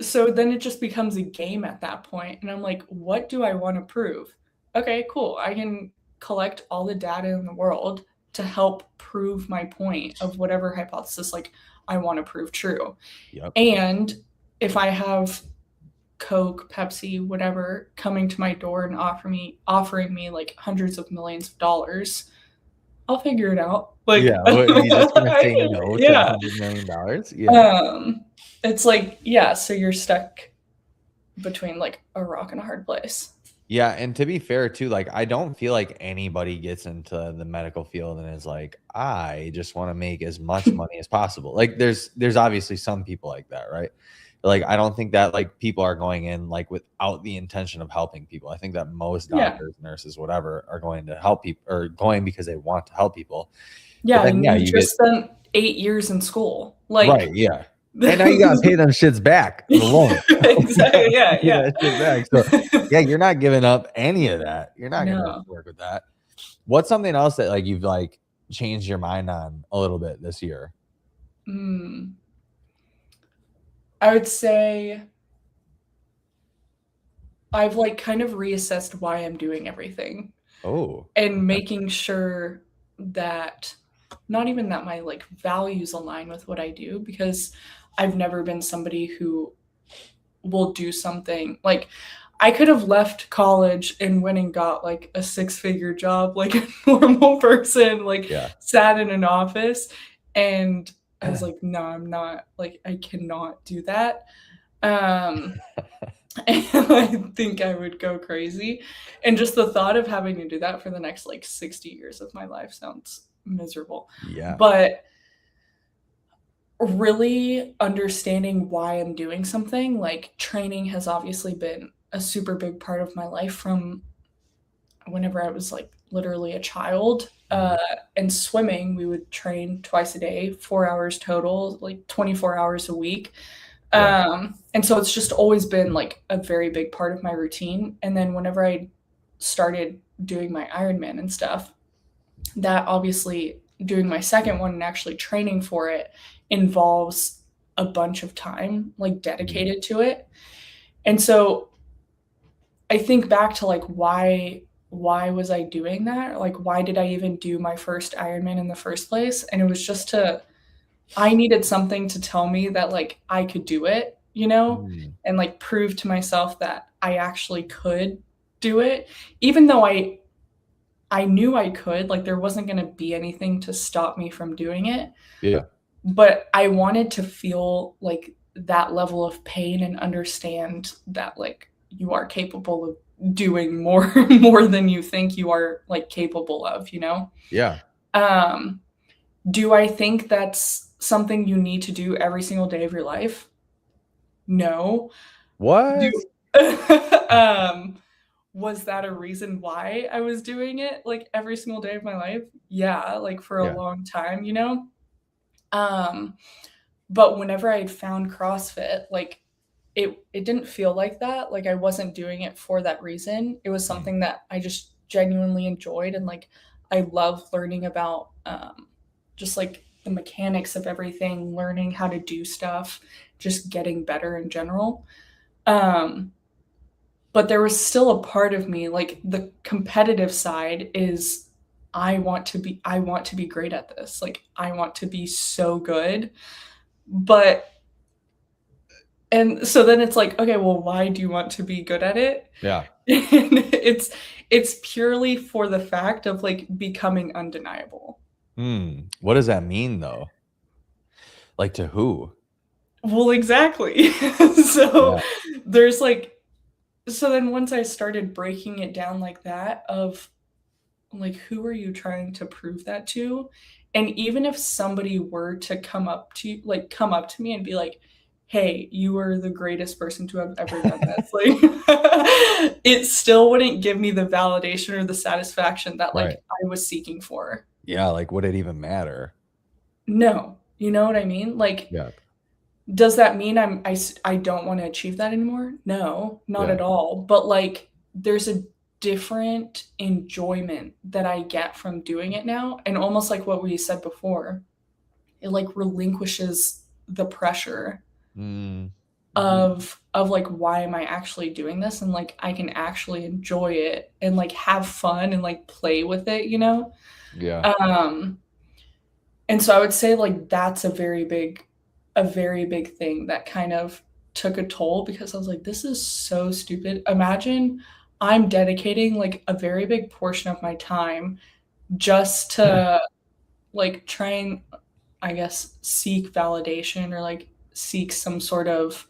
So then it just becomes a game at that point. And I'm like, what do I want to prove? Okay, cool. I can collect all the data in the world to help prove my point of whatever hypothesis like I want to prove true. And if I have Coke, Pepsi, whatever coming to my door and offering me like hundreds of millions of dollars, I'll figure it out. Like, you just gonna say no to $100 million? It's like, so you're stuck between like a rock and a hard place. Yeah, and to be fair too, like, I don't feel like anybody gets into the medical field and is like, I just want to make as much money as possible. Like, there's obviously some people like that, right? But, like, I don't think that like people are going in like without the intention of helping people. I think that most doctors, nurses, whatever, are going to help people, or going because they want to help people. Then, you just spent 8 years in school. Like, right, and now you gotta pay them shits back. The loan. Exactly. Back. So you're not giving up any of that. You're not gonna work with that. What's something else that like you've like changed your mind on a little bit this year? I would say I've like kind of reassessed why I'm doing everything Oh, and okay. making sure that not even that my like values align with what I do, because I've never been somebody who will do something like I could have left college and went and got like a six-figure job like a normal person, like Yeah. sat in an office, and I was like, no, I'm not, like I cannot do that. Um and I think I would go crazy. And just the thought of having to do that for the next like 60 years of my life sounds miserable. Yeah. But really understanding why I'm doing something, like training has obviously been a super big part of my life from whenever I was like literally a child. Mhm. And swimming, we would train twice a day, 4 hours total, like 24 hours a week. Yeah. And so it's just always been like a very big part of my routine. And then whenever I started doing my Ironman and stuff, that obviously doing my second one and actually training for it involves a bunch of time like Mhm. dedicated to it. And so I think back to like why was I doing that? Like why did I even do my first Ironman in the first place? And it was just to I needed something to tell me that like I could do it, you know, Mm. and like prove to myself that I actually could do it, even though I knew I could, like there wasn't going to be anything to stop me from doing it, Yeah. but I wanted to feel like that level of pain and understand that like you are capable of doing more more than you think you are like capable of, you know? Yeah. Um do I think that's something you need to do every single day of your life? No. Do What? um was that a reason why I was doing it like every single day of my life? Yeah, like for a Yeah. long time, you know? Um but whenever I found CrossFit, like it didn't feel like that. Like I wasn't doing it for that reason. It was Mm. something that I just genuinely enjoyed, and like I love learning about just like the mechanics of everything, learning how to do stuff, just getting better in general. Um but there was still a part of me, like the competitive side is I want to be great at this. Like I want to be so good. But and so then it's like, okay, well, why do you want to be good at it? Yeah. And it's purely for the fact of like becoming undeniable. What does that mean though? Like to who? Well, exactly. Yeah. So there's like so then once I started breaking it down like that of like who are you trying to prove that to? And even if somebody were to come up to me and be like, "Hey, you are the greatest person to have ever done this." Like it still wouldn't give me the validation or the satisfaction that Right. like I was seeking for. Yeah, like would it even matter? No. You know what I mean? Like Yeah. does that mean I don't want to achieve that anymore? No, not Yeah. at all. But like there's a different enjoyment that I get from doing it now, and almost like what we said before, it like relinquishes the pressure Mm. of like why am I actually doing this, and like I can actually enjoy it and like have fun and like play with it, you know? Yeah. Um And so I would say like that's a very big thing that kind of took a toll, because I was like, this is so stupid. Imagine I'm dedicating like a very big portion of my time just to like try and I guess seek validation or like seek some sort of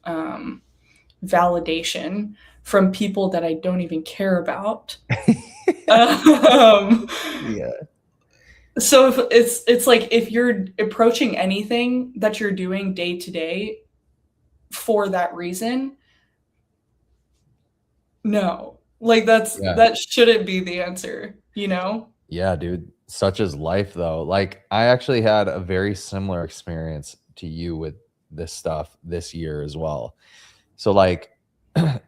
validation from people that I don't even care about. Um, Yeah. So if it's like if you're approaching anything that you're doing day to day for that reason, no. Like Yeah. that shouldn't be the answer, you know? Yeah, dude. Such is life though. Like I actually had a very similar experience to you with this stuff this year as well. So like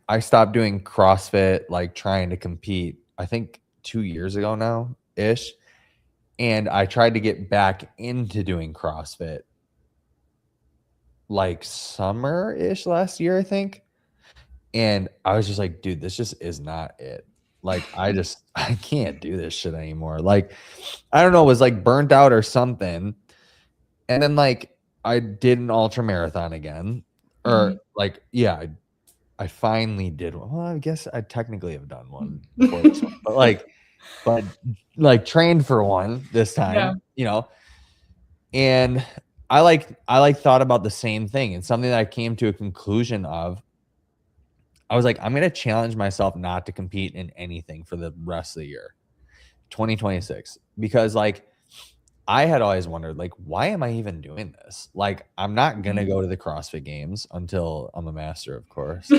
I stopped doing CrossFit, like trying to compete, I think 2 years ago now ish. And I tried to get back into doing CrossFit. like summer-ish last year, I think. And I was just like, dude, this just is not it. Like, I can't do this shit anymore. Like, I don't know, it was like burnt out or something. And then like I did an ultra marathon again. Or Mhm. like, yeah, I finally did one. Well, I guess I technically have done one before this one. But like trained for one this Yeah. time, and I thought about the same thing, and something that I came to a conclusion of. I was like, I'm gonna challenge myself not to compete in anything for the rest of the year, 2026, because like I had always wondered, like, why am I even doing this? Like, I'm not gonna Mhm. go to the CrossFit Games until I'm a master, of course.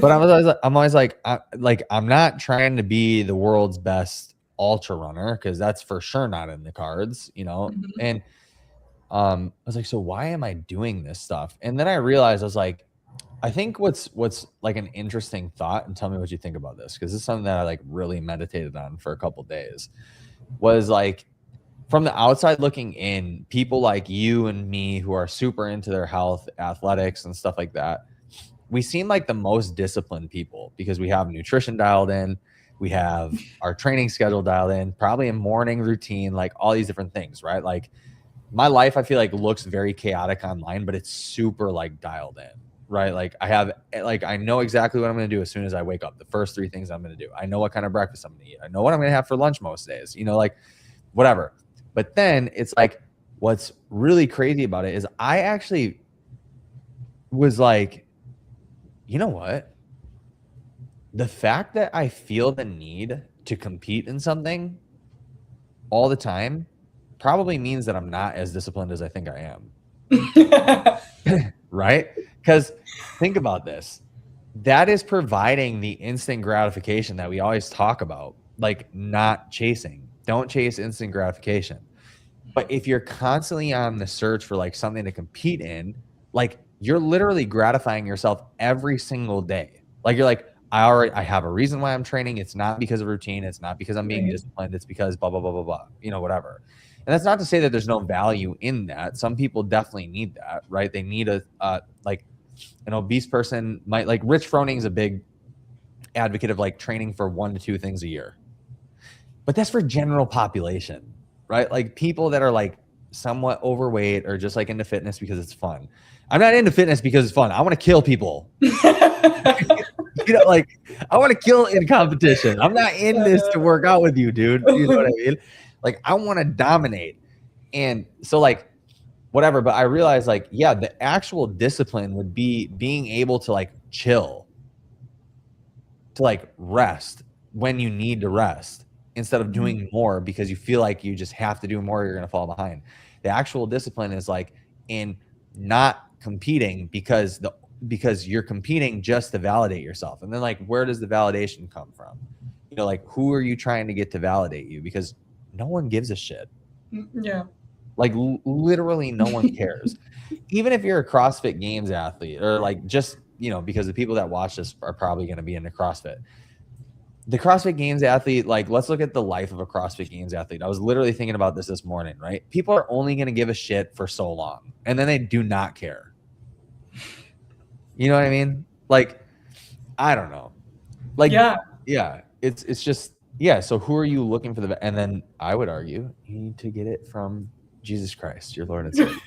But I'm always like I'm not trying to be the world's best ultra runner because that's for sure not in the cards, Mhm. And I was like, so why am I doing this stuff? And then I realized I was like, I think what's like an interesting thought, and tell me what you think about this, because this is something that I like really meditated on for a couple days, was like from the outside looking in, people like you and me who are super into their health, athletics, and stuff like that, we seem like the most disciplined people because we have nutrition dialed in, we have our training schedule dialed in, probably a morning routine, like all these different things, right? Like my life, I feel like looks very chaotic online, but it's super like dialed in, right? Like I know exactly what I'm going to do as soon as I wake up. The first three things I'm going to do. I know what kind of breakfast I'm going to eat. I know what I'm going to have for lunch most days, like whatever. But then it's like, what's really crazy about it is I actually was like, you know what? The fact that I feel the need to compete in something all the time probably means that I'm not as disciplined as I think I am. Right? Because think about this. That is providing the instant gratification that we always talk about, like not chasing. Don't chase instant gratification. But if you're constantly on the search for like something to compete in, like you're literally gratifying yourself every single day. Like you're like, I have a reason why I'm training. It's not because of routine. It's not because I'm being Right. disciplined. It's because blah, blah, blah, blah, blah, whatever. And that's not to say that there's no value in that. Some people definitely need that, right? They need like an obese person might, like Rich Froning is a big advocate of like training for 1 to 2 things a year. But that's for general population, right? Like people that are like somewhat overweight or just like into fitness because it's fun. I'm not into fitness because it's fun. I want to kill people. Like I want to kill in competition. I'm not in this to work out with you, dude. You know what I mean? Like I want to dominate. And so like whatever, but I realized like, yeah, the actual discipline would be being able to like chill, to like rest when you need to rest instead of doing more because you feel like you just have to do more, you're going to fall behind. The actual discipline is like in not competing because you're competing just to validate yourself. And then like where does the validation come from? Like who are you trying to get to validate you? Because no one gives a shit. Yeah. Like literally no one cares. Even if you're a CrossFit Games athlete or like just, because the people that watch this are probably going to be into CrossFit. The CrossFit Games athlete, like let's look at the life of a CrossFit Games athlete. I was literally thinking about this morning, right? People are only going to give a shit for so long and then they do not care. You know what I mean? Like, I don't know. Like, yeah, it's just, yeah. So who are you looking for and then I would argue you need to get it from Jesus Christ, your Lord and Savior.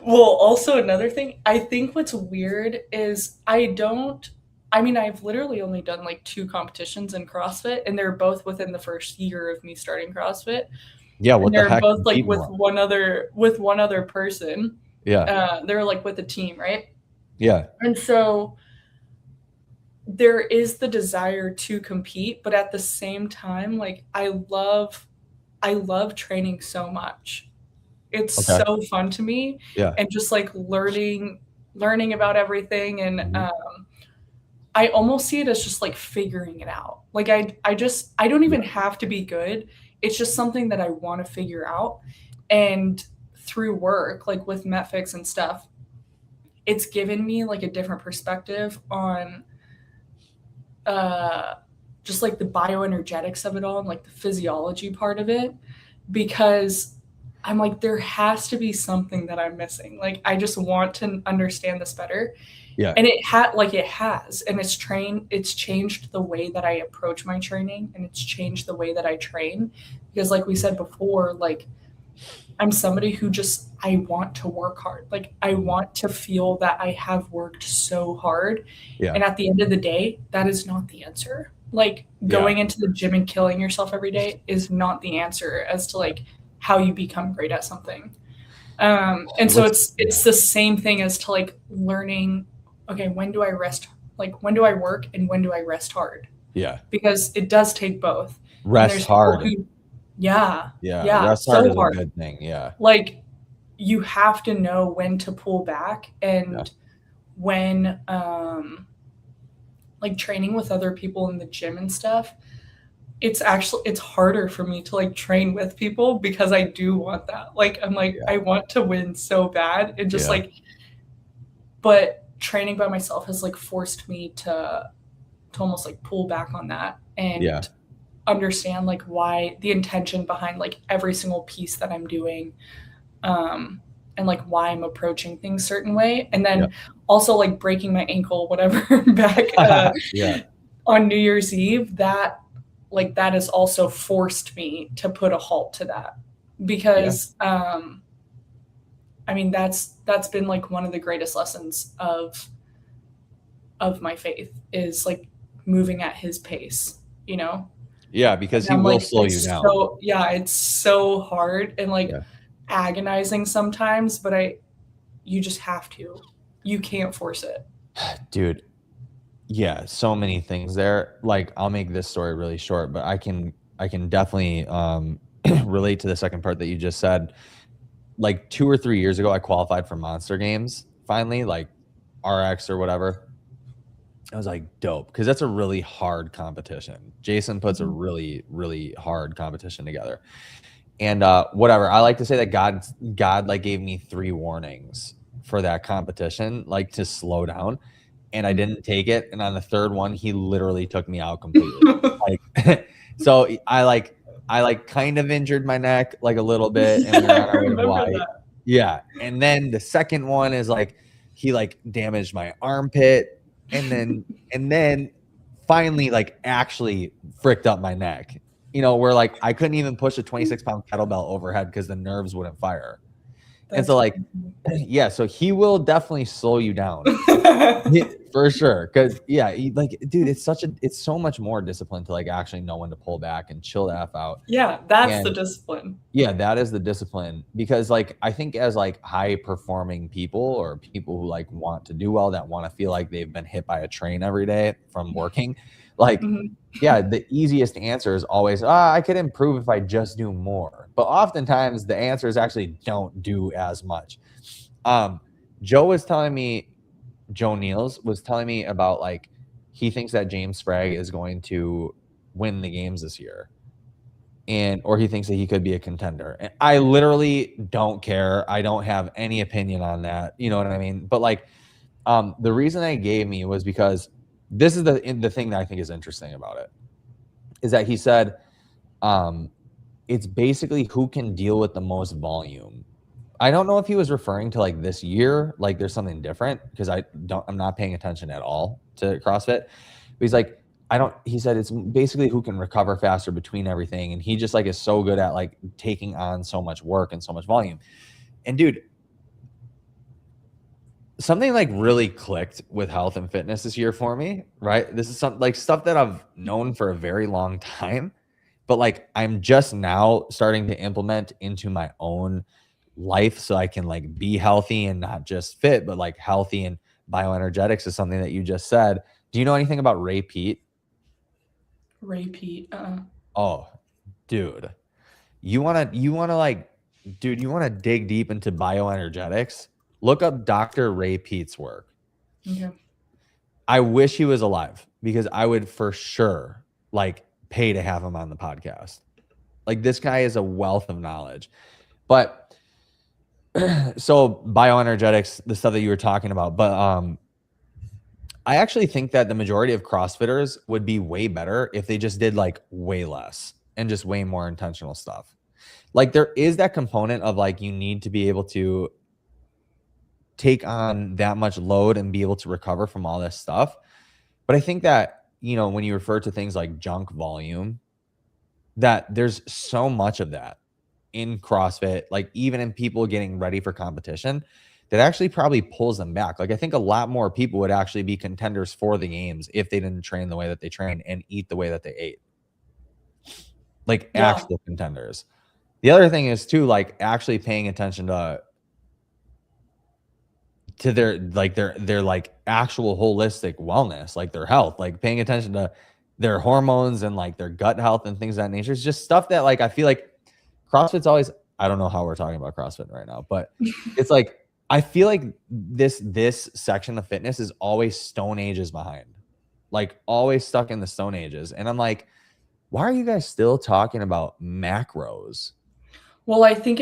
Well, also another thing, I think what's weird is I've literally only done like 2 competitions in CrossFit, and they're both within the first year of me starting CrossFit. Yeah, And what the they're heck? both like Need more. with one other person. Yeah. They're like with a team, right? Yeah. And so there is the desire to compete, but at the same time, like I love training so much. It's Okay. so fun to me, Yeah. and just like learning about everything, and Mhm. I almost see it as just like figuring it out. Like I don't Yeah. even have to be good. It's just something that I want to figure out. And through work, like with Metfix and stuff, it's given me like a different perspective on uh just like the bioenergetics of it all and like the physiology part of it, because I'm like, there has to be something that I'm missing. Like, I just want to understand this better. Yeah. And it has, and it's changed the way that I approach my training, and it's changed the way that I train. Because like we said before, like I'm somebody who just, I want to work hard. Like I want to feel that I have worked so hard. Yeah. And at the end of the day, that is not the answer. Like going into the gym and killing yourself every day is not the answer as to like how you become great at something. And so it's the same thing as to like learning, okay, when do I rest? Like when do I work and when do I rest hard? Yeah. Because it does take both. Rest hard. Yeah. Rest hard is a good thing. Yeah. Like you have to know when to pull back and when like training with other people in the gym and stuff, it's harder for me to like train with people because I do want that. Like I'm like I want to win so bad and just like, but training by myself has like forced me to almost like pull back on that and understand like why the intention behind like every single piece that I'm doing, and like why I'm approaching things certain way. And then also like breaking my ankle, whatever, back on New Year's Eve, that has also forced me to put a halt to that because, I mean, that's been like one of the greatest lessons of my faith is like moving at his pace, you know? Yeah, because he will slow you down. So, it's so hard and like agonizing sometimes, but you just have to. You can't force it. Dude, yeah, so many things there. Like I'll make this story really short, but I can definitely relate to the second part that you just said. Like 2 or 3 years ago, I qualified for Monster Games finally, like RX or whatever. I was like, dope, because that's a really hard competition. Jason puts a really, really hard competition together. And whatever, I like to say that God like gave me 3 warnings for that competition, like to slow down. And I didn't take it. And on the 3rd one, he literally took me out completely. Like, so I kind of injured my neck like a little bit. And yeah. And then the second one is like, he like damaged my armpit. And then finally like actually fricked up my neck, you know, where like I couldn't even push a 26-pound kettlebell overhead because the nerves wouldn't fire. And so like, so he will definitely slow you down for sure. Cause like, dude, it's so much more discipline to like actually know when to pull back and chill the F out. Yeah. That's the discipline. Yeah. That is the discipline because like, I think as like high performing people or people who like want to do well, that want to feel like they've been hit by a train every day from working, like, the easiest answer is always, I could improve if I just do more. But oftentimes the answer is actually don't do as much. Joe Niels was telling me about like, he thinks that James Sprague is going to win the games this year. Or he thinks that he could be a contender. And I literally don't care. I don't have any opinion on that. You know what I mean? But like, the reason I gave me was because this is the thing that I think is interesting about it is that he said, it's basically who can deal with the most volume. I don't know if he was referring to like this year, like there's something different because I'm not paying attention at all to CrossFit. But he's like, he said it's basically who can recover faster between everything. And he just like is so good at like taking on so much work and so much volume. And dude, something like really clicked with health and fitness this year for me, right? This is something like stuff that I've known for a very long time, but like I'm just now starting to implement into my own life so I can like be healthy and not just fit, but like healthy. And bioenergetics is something that you just said. Do you know anything about Ray Peat? Ray Peat. Oh, dude, you want to dig deep into bioenergetics? Look up Dr. Ray Peat's work. Okay. I wish he was alive because I would for sure like pay to have him on the podcast. Like this guy is a wealth of knowledge. But so bioenergetics, the stuff that you were talking about, but I actually think that the majority of CrossFitters would be way better if they just did like way less and just way more intentional stuff. like there is that component of like you need to be able to take on that much load and be able to recover from all this stuff. But I think that, you know, when you refer to things like junk volume, that there's so much of that in CrossFit, like even in people getting ready for competition, that actually probably pulls them back. Like I think a lot more people would actually be contenders for the games if they didn't train the way that they train and eat the way that they ate. Like Yeah. actual contenders. The other thing is too, like actually paying attention to their like actual holistic wellness, like their health, like paying attention to their hormones and like their gut health and things of that nature. It's just stuff that like I feel like CrossFit's always, I don't know how we're talking about CrossFit right now, but it's like I feel like this section of fitness is always stone ages behind. Like always stuck in the stone ages. And I'm like, why are you guys still talking about macros? Well, I think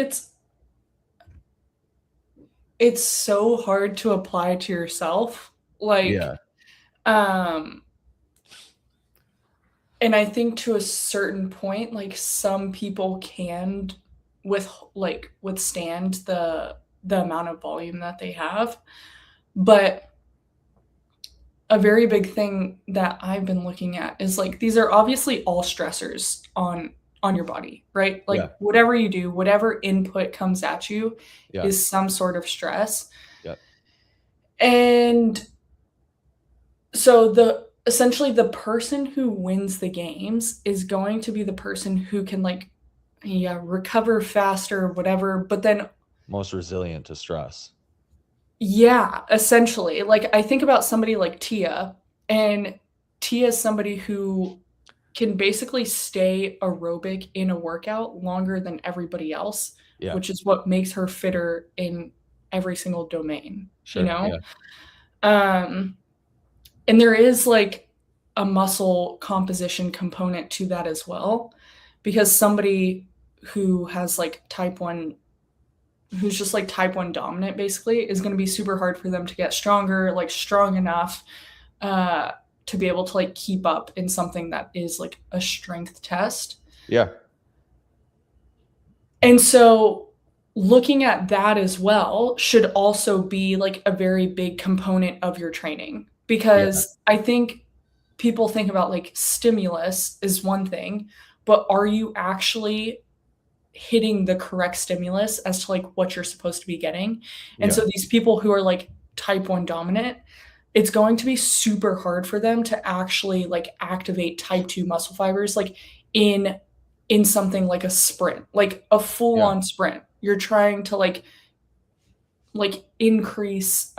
it's so hard to apply to yourself. Like, Yeah. and I think to a certain point, like some people can withstand the amount of volume that they have. But a very big thing that I've been looking at is like these are obviously all stressors on your body, right? Like Yeah. whatever you do, whatever input comes at you Yeah. is some sort of stress. Yeah. And so essentially the person who wins the games is going to be the person who can like recover faster, whatever, but then Most resilient to stress. yeah, essentially. Like I think about somebody like Tia, and Tia is somebody who can basically stay aerobic in a workout longer than everybody else, Yeah. which is what makes her fitter in every single domain, Sure. you know? Yeah. And there is like a muscle composition component to that as well, because somebody who has like type 1, who's just like type 1 dominant basically, is going to be super hard for them to get stronger, like strong enough to be able to like keep up in something that is like a strength test. Yeah. And so looking at that as well should also be like a very big component of your training, because I think people think about like stimulus is one thing, but are you actually hitting the correct stimulus as to like what you're supposed to be getting? And so these people who are like type 1 dominant, it's going to be super hard for them to actually like activate type 2 muscle fibers like in something like a sprint, like a full-on sprint. You're trying to like increase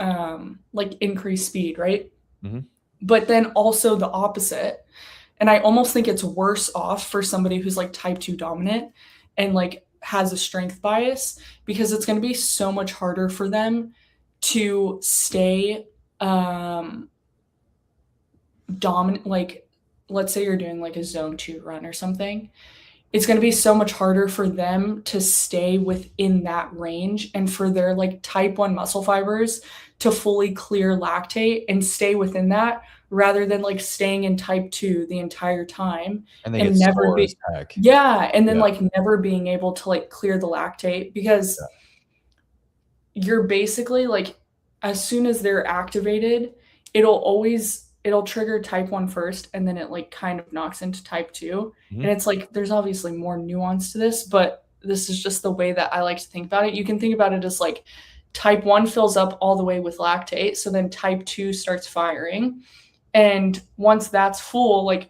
speed, right? Mm-hmm. But then also the opposite. And I almost think it's worse off for somebody who's like type 2 dominant and like has a strength bias, because it's going to be so much harder for them to stay dominant. Like let's say you're doing like a zone 2 run or something. It's going to be so much harder for them to stay within that range and for their like type 1 muscle fibers to fully clear lactate and stay within that, rather than like staying in type 2 the entire time and they get never sore be as heck. and then like never being able to like clear the lactate, because you're basically like, as soon as they're activated, it'll trigger type 1 first, and then it like kind of knocks into type 2. Mhm. And it's like there's obviously more nuance to this, but this is just the way that I like to think about it. You can think about it as like type 1 fills up all the way with lactate, so then type 2 starts firing. And once that's full, like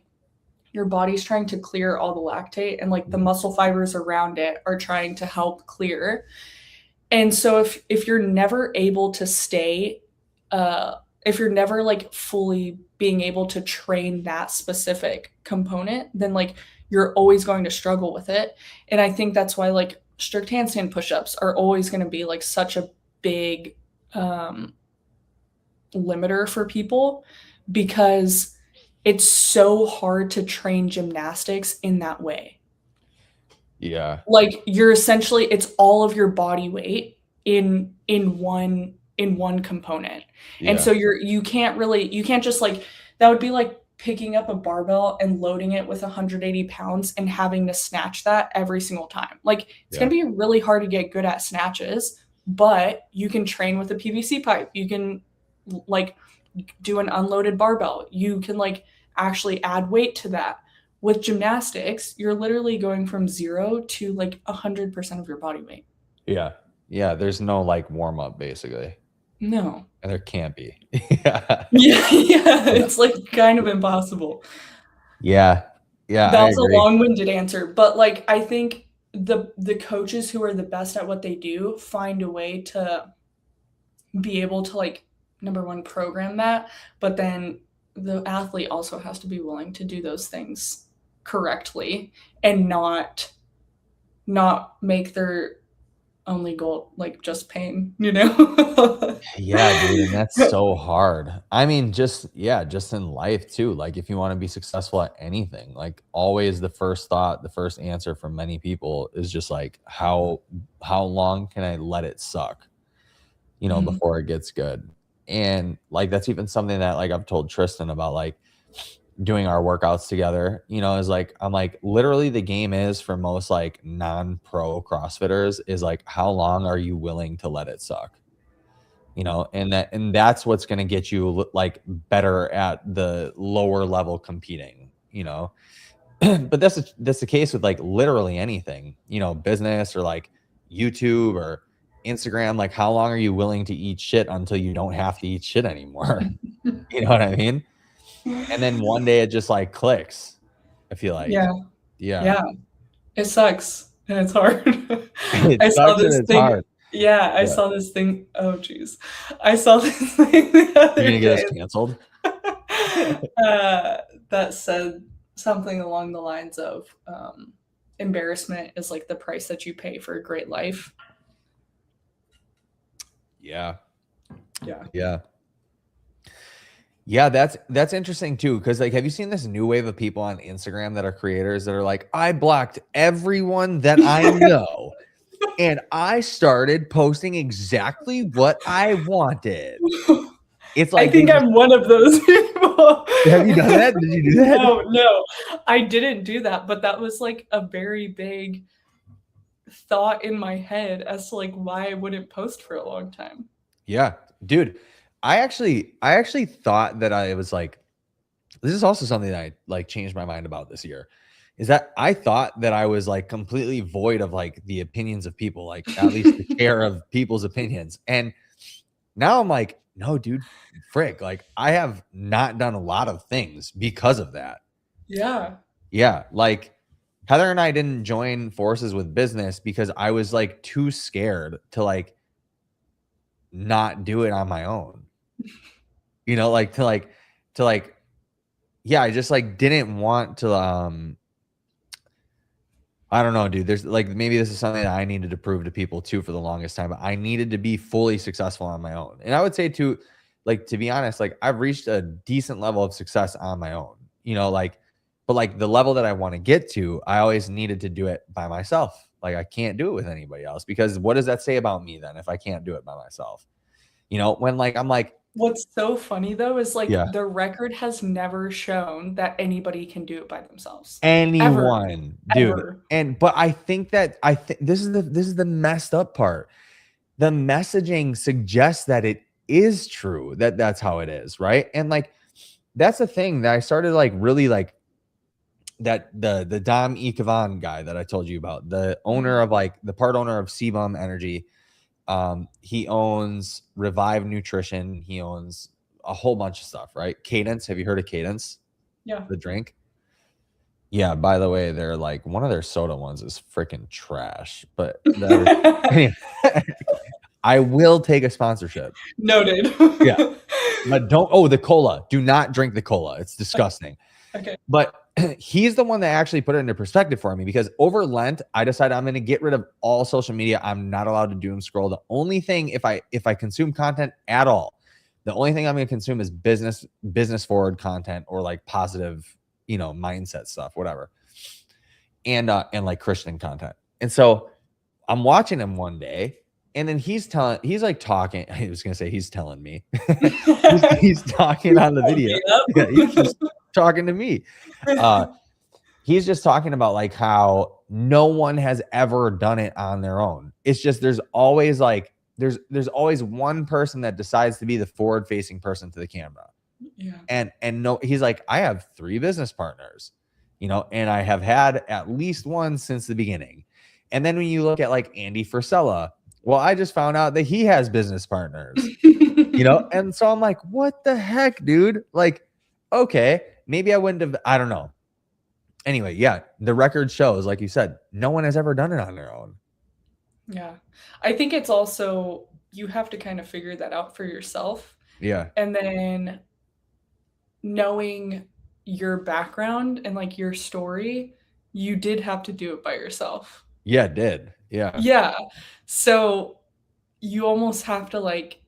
your body's trying to clear all the lactate, and like the muscle fibers around it are trying to help clear. And so if you're never able to stay, if you're never like fully being able to train that specific component, then like you're always going to struggle with it. And I think that's why like strict handstand push-ups are always going to be like such a big limiter for people, because it's so hard to train gymnastics in that way. Yeah. Like you're essentially, it's all of your body weight in one component. And so you can't just like, that would be like picking up a barbell and loading it with 180 pounds and having to snatch that every single time. Like, it's going to be really hard to get good at snatches, but you can train with a PVC pipe. You can like do an unloaded barbell. You can like actually add weight to that. With gymnastics, you're literally going from 0 to like 100% of your body weight. Yeah. Yeah. There's no like warm up basically. No. And there can't be. Yeah. Yeah. It's like kind of impossible. Yeah. Yeah. That's a long-winded answer. But like, I think the coaches who are the best at what they do find a way to be able to like, number one, program that, but then the athlete also has to be willing to do those things correctly and not make their only goal like just pain, you know? Yeah, dude, and that's so hard. I mean, just in life too. Like if you want to be successful at anything, like always the first thought, the first answer for many people is just like how long can I let it suck? You know, before it gets good. And like that's even something that like I've told Tristan about, like doing our workouts together, you know, is like I'm like literally the game is for most like non-pro CrossFitters is like how long are you willing to let it suck? You know, and that's what's going to get you like better at the lower level competing, you know. But that's the case with like literally anything, you know, business or like YouTube or Instagram. Like how long are you willing to eat shit until you don't have to eat shit anymore? You know what I mean? And then one day it just like clicks. I feel like yeah it sucks and it's hard. I saw this thing hard. I saw this thing. Oh geez, I saw this thing the other You're gonna get us canceled. That said something along the lines of embarrassment is like the price that you pay for a great life. Yeah, that's interesting too, because like have you seen this new wave of people on Instagram that are creators that are like, I blocked everyone that I know and I started posting exactly what I wanted? It's like I think I'm one of those people. Have you done that? Did you do that? No, I didn't do that, but that was like a very big thought in my head as to like why I wouldn't post for a long time. Yeah, dude. I actually thought that I was like, this is also something that I like changed my mind about this year, is that I thought that I was like completely void of like the opinions of people, like at least the care of people's opinions. And now I'm like, no, dude, frick. Like I have not done a lot of things because of that. Yeah. Yeah. Like Heather and I didn't join forces with business because I was like too scared to like not do it on my own. You know, like yeah, I just like didn't want to I don't know, dude. There's like maybe this is something that I needed to prove to people too for the longest time, but I needed to be fully successful on my own. And I would say too, like to be honest, like I've reached a decent level of success on my own, you know, like but like the level that I want to get to, I always needed to do it by myself. Like I can't do it with anybody else, because what does that say about me then if I can't do it by myself? You know, when like I'm like, what's so funny though is like the record has never shown that anybody can do it by themselves. Anyone, dude. And but I think that this is the messed up part. The messaging suggests that it is true, that that's how it is, right? And like that's the thing that I started like really like that the Dom Ikavan guy that I told you about, the owner of like the part owner of Sebum Energy. He owns Revive Nutrition. He owns a whole bunch of stuff, right? Cadence. Have you heard of Cadence? Yeah. The drink. Yeah. By the way, they're like one of their soda ones is freaking trash, but anyway, I will take a sponsorship. Noted. Yeah. But don't, the cola. Do not drink the cola. It's disgusting. Okay. But he's the one that actually put it into perspective for me, because over Lent, I decided I'm going to get rid of all social media. I'm not allowed to doom scroll. The only thing, if I consume content at all, the only thing I'm going to consume is business forward content or like positive, you know, mindset stuff, whatever. And like Christian content. And so I'm watching him one day, and then he's like talking. I was going to say he's telling me. he's talking on the video. Yeah, he's just talking to me. He's just talking about like how no one has ever done it on their own. It's just there's always like there's always one person that decides to be the forward facing person to the camera. Yeah. And no, he's like, I have 3 business partners, you know, and I have had at least one since the beginning. And then when you look at like Andy Frisella, well, I just found out that he has business partners, you know, and so I'm like, what the heck, dude? Like, okay, maybe I wouldn't have, I don't know. Anyway, yeah, the record shows, like you said, no one has ever done it on their own. Yeah. I think it's also, you have to kind of figure that out for yourself. Yeah. And then knowing your background and like your story, you did have to do it by yourself. Yeah, it did. Yeah. Yeah. So you almost have to like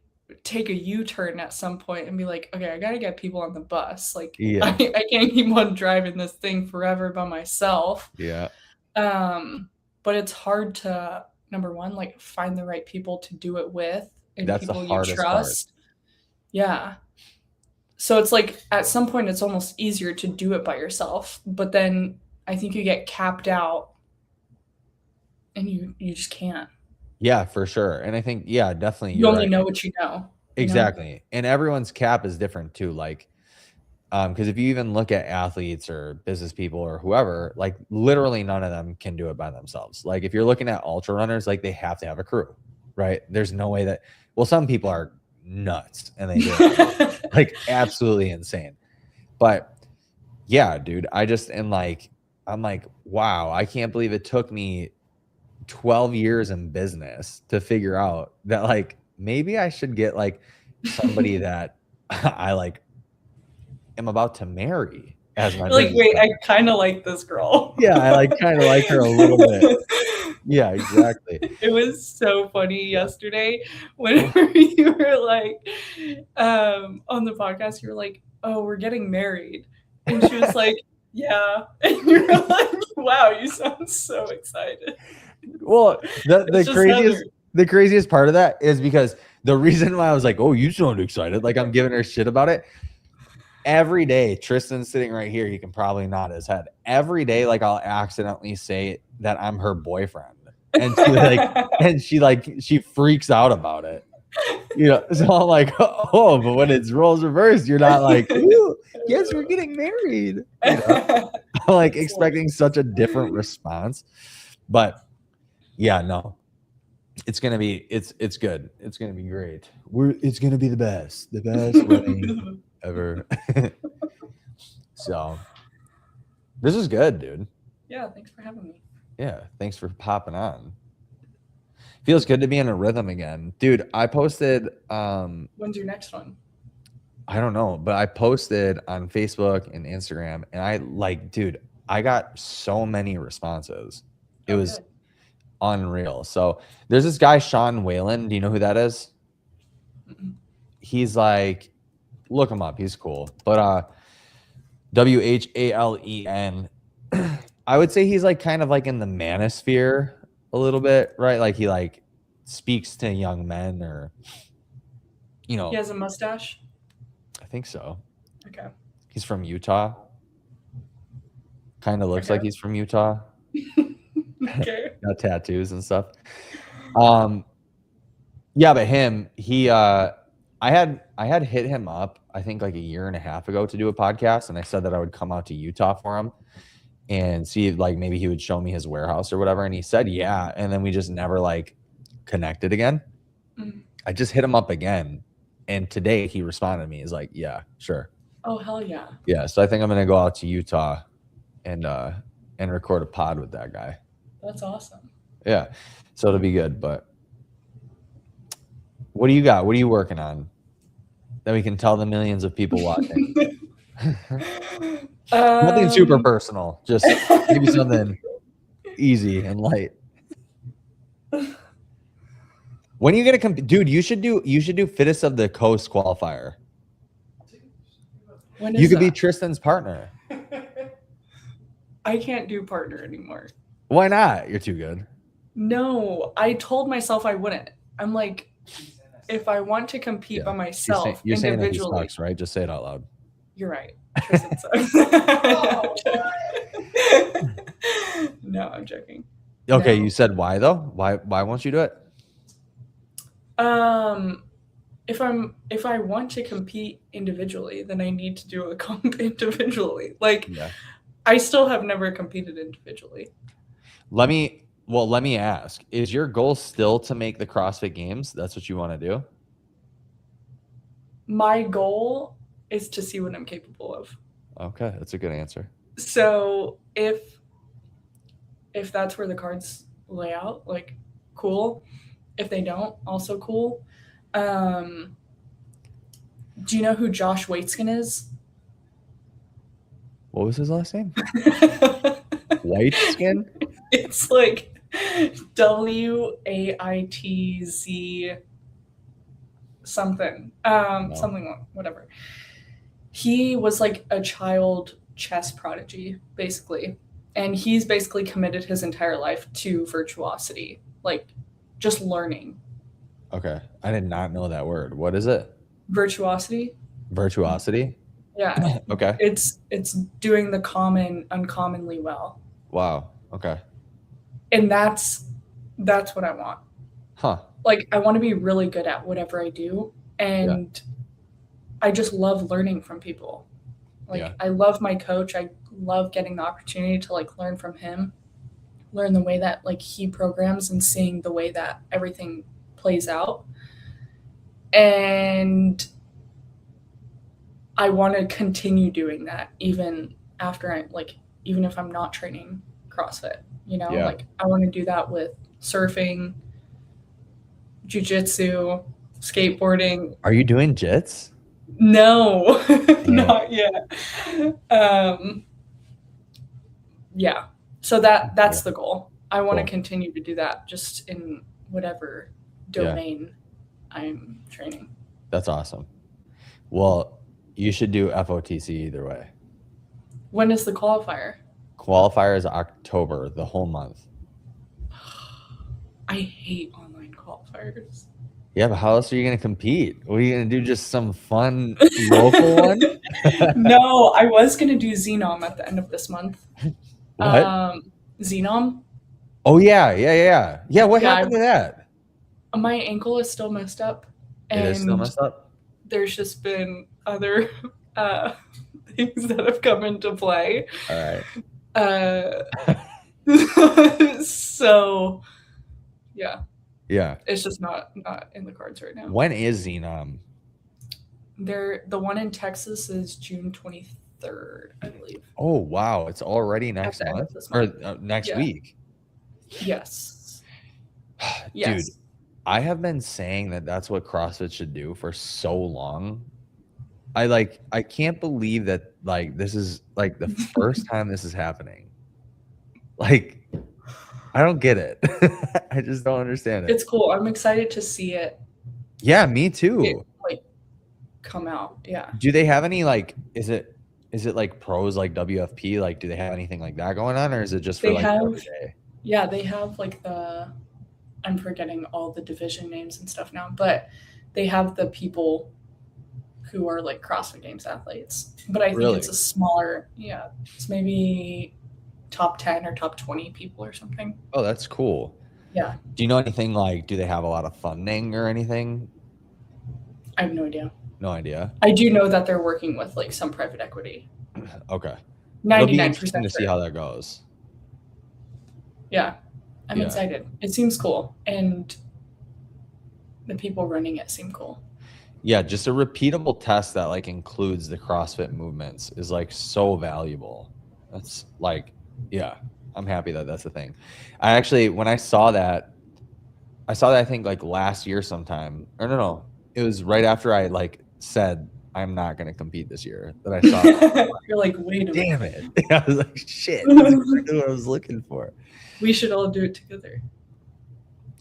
take a U-turn at some point and be like, okay, I got to get people on the bus. Like, Yeah. I can't keep on driving this thing forever by myself. Yeah. But it's hard to, number one, like find the right people to do it with and That's people the you hardest trust. Yeah. So it's like at some point it's almost easier to do it by yourself, but then I think you get capped out and you just can't. Yeah, for sure. And I think, yeah, definitely. You only know what you know. Exactly. And everyone's cap is different too. Like, because if you even look at athletes or business people or whoever, like literally none of them can do it by themselves. Like if you're looking at ultra runners, like they have to have a crew, right? There's no way that, well, some people are nuts and they do it, like absolutely insane. But yeah, dude, I'm like, wow, I can't believe it took me 12 years in business to figure out that like maybe I should get like somebody that I like am about to marry as my like, wait, I kind of like this girl. Yeah, I like kind of like her a little bit. Yeah, exactly. It was so funny yesterday whenever you were like on the podcast, you were like, oh, we're getting married. And she was like, yeah. And you were like, wow, you sound so excited. Well, the craziest part of that is because the reason why I was like, oh, you sound excited, like I'm giving her shit about it. Every day, Tristan's sitting right here. He can probably nod his head. Every day, like I'll accidentally say that I'm her boyfriend, and she freaks out about it. You know, so I'm like, oh, but when it's roles reversed, you're not like, ooh, yes, we're getting married. You know? I'm like expecting such a different response, but yeah, no, it's gonna be it's good. It's gonna be great. It's gonna be the best wedding ever. So this is good, dude. Yeah, thanks for having me. Yeah, thanks for popping on. Feels good to be in a rhythm again, dude. I posted when's your next one? I don't know, but I posted on Facebook and Instagram, and I like, dude, I got so many responses. It was unreal. So there's this guy, Sean Whalen. Do you know who that is? Mm-mm. He's like, look him up. He's cool. But Whalen. I would say he's like kind of like in the manosphere a little bit, right? Like he like speaks to young men, or you know. He has a mustache? I think so. Okay. He's from Utah. Kind of looks like he's from Utah. Okay. Got tattoos and stuff. Yeah, but I had hit him up, I think like a year and a half ago to do a podcast, and I said that I would come out to Utah for him and see if like maybe he would show me his warehouse or whatever. And he said, yeah. And then we just never like connected again. Mm-hmm. I just hit him up again. And today he responded to me. He's like, yeah, sure. Oh, hell yeah. Yeah. So I think I'm going to go out to Utah and record a pod with that guy. That's awesome. Yeah. So it'll be good. But what do you got? What are you working on that we can tell the millions of people watching? Nothing super personal. Just maybe something easy and light. When are you gonna compete, dude? You should do Fittest of the Coast qualifier. You could be Tristan's partner. I can't do partner anymore. Why not? You're too good. No, I told myself I wouldn't. I'm like, if I want to compete by myself you're saying that he individually, sucks, right? Just say it out loud. You're right. Tristan sucks. No, I'm joking. Okay, No. you said why though? Why won't you do it? If I want to compete individually, then I need to do a comp individually. Like, Yeah. I still have never competed individually. Let me ask, is your goal still to make the CrossFit Games? That's what you want to do? My goal is to see what I'm capable of. Okay, that's a good answer. So if that's where the cards lay out, like, cool. If they don't, also cool. Do you know who Josh Waitzkin is? What was his last name? White skin? It's like WAITZ something. Something, whatever. He was like a child chess prodigy, basically. And he's basically committed his entire life to virtuosity, like just learning. Okay. I did not know that word. What is it? Virtuosity? Virtuosity? Yeah. Okay. It's doing the common uncommonly well. Wow. Okay. And that's what I want. Huh. Like, I want to be really good at whatever I do. And I just love learning from people. Like, I love my coach. I love getting the opportunity to like learn from him, learn the way that like he programs and seeing the way that everything plays out. And I want to continue doing that even after even if I'm not training CrossFit, like I want to do that with surfing, jiu-jitsu, skateboarding. Are you doing jits? No, not yet. Yeah. So that's the goal. I want to continue to do that just in whatever domain I'm training. That's awesome. Well, you should do FOTC either way. When is the qualifier? Qualifier is October, the whole month. I hate online qualifiers. Yeah, but how else are you going to compete? What are you going to do? Just some fun local one? No, I was going to do Xenom at the end of this month. What? Xenom. Oh, yeah. Yeah, what happened to that? My ankle is still messed up. It is still messed up? There's just been other things that have come into play. All right. So, yeah. Yeah. It's just not in the cards right now. When is Xenom? The one in Texas is June 23rd, I believe. Oh, wow. It's already next month? Or next week? Yes. Dude, I have been saying that that's what CrossFit should do for so long. I can't believe that like this is like the first time this is happening. Like, I don't get it. I just don't understand it. It's cool. I'm excited to see it. Yeah, me too. Come out. Yeah. Do they have any like? Is it like pros like WFP? Like, do they have anything like that going on, or is it just for every day? Yeah, they have like I'm forgetting all the division names and stuff now, but they have the people who are like CrossFit Games athletes. But I think it's a smaller. Yeah, it's maybe top 10 or top 20 people or something. Oh, that's cool. Yeah. Do you know anything like, do they have a lot of funding or anything? I have no idea. No idea. I do know that they're working with like some private equity. Okay. 99% It'll be interesting to see how that goes. Yeah. I'm excited. It seems cool. And the people running it seem cool. Yeah, just a repeatable test that like includes the CrossFit movements is like so valuable. That's like, yeah, I'm happy that that's a thing. I actually, when I saw that I think like last year sometime, or no, it was right after I like said, I'm not going to compete this year that I saw that. You're like, wait a minute. Damn it. I was like, shit, that's exactly what I was looking for. We should all do it together.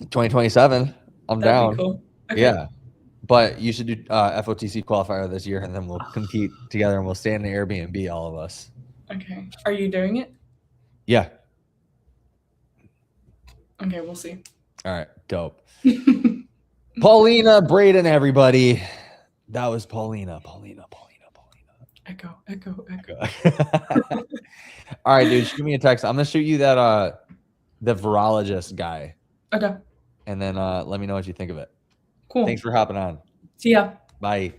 2027. I'm down. That'd be cool. Okay. Yeah. But you should do FOTC qualifier this year, and then we'll compete together, and we'll stay in the Airbnb, all of us. Okay. Are you doing it? Yeah. Okay, we'll see. All right. Dope. Paulina Braden, everybody. That was Paulina. Echo, echo, echo. All right, dude, shoot me a text. I'm gonna shoot you that the virologist guy, Okay, and then let me know what you think of it. cool. Thanks for hopping on. See ya. Bye.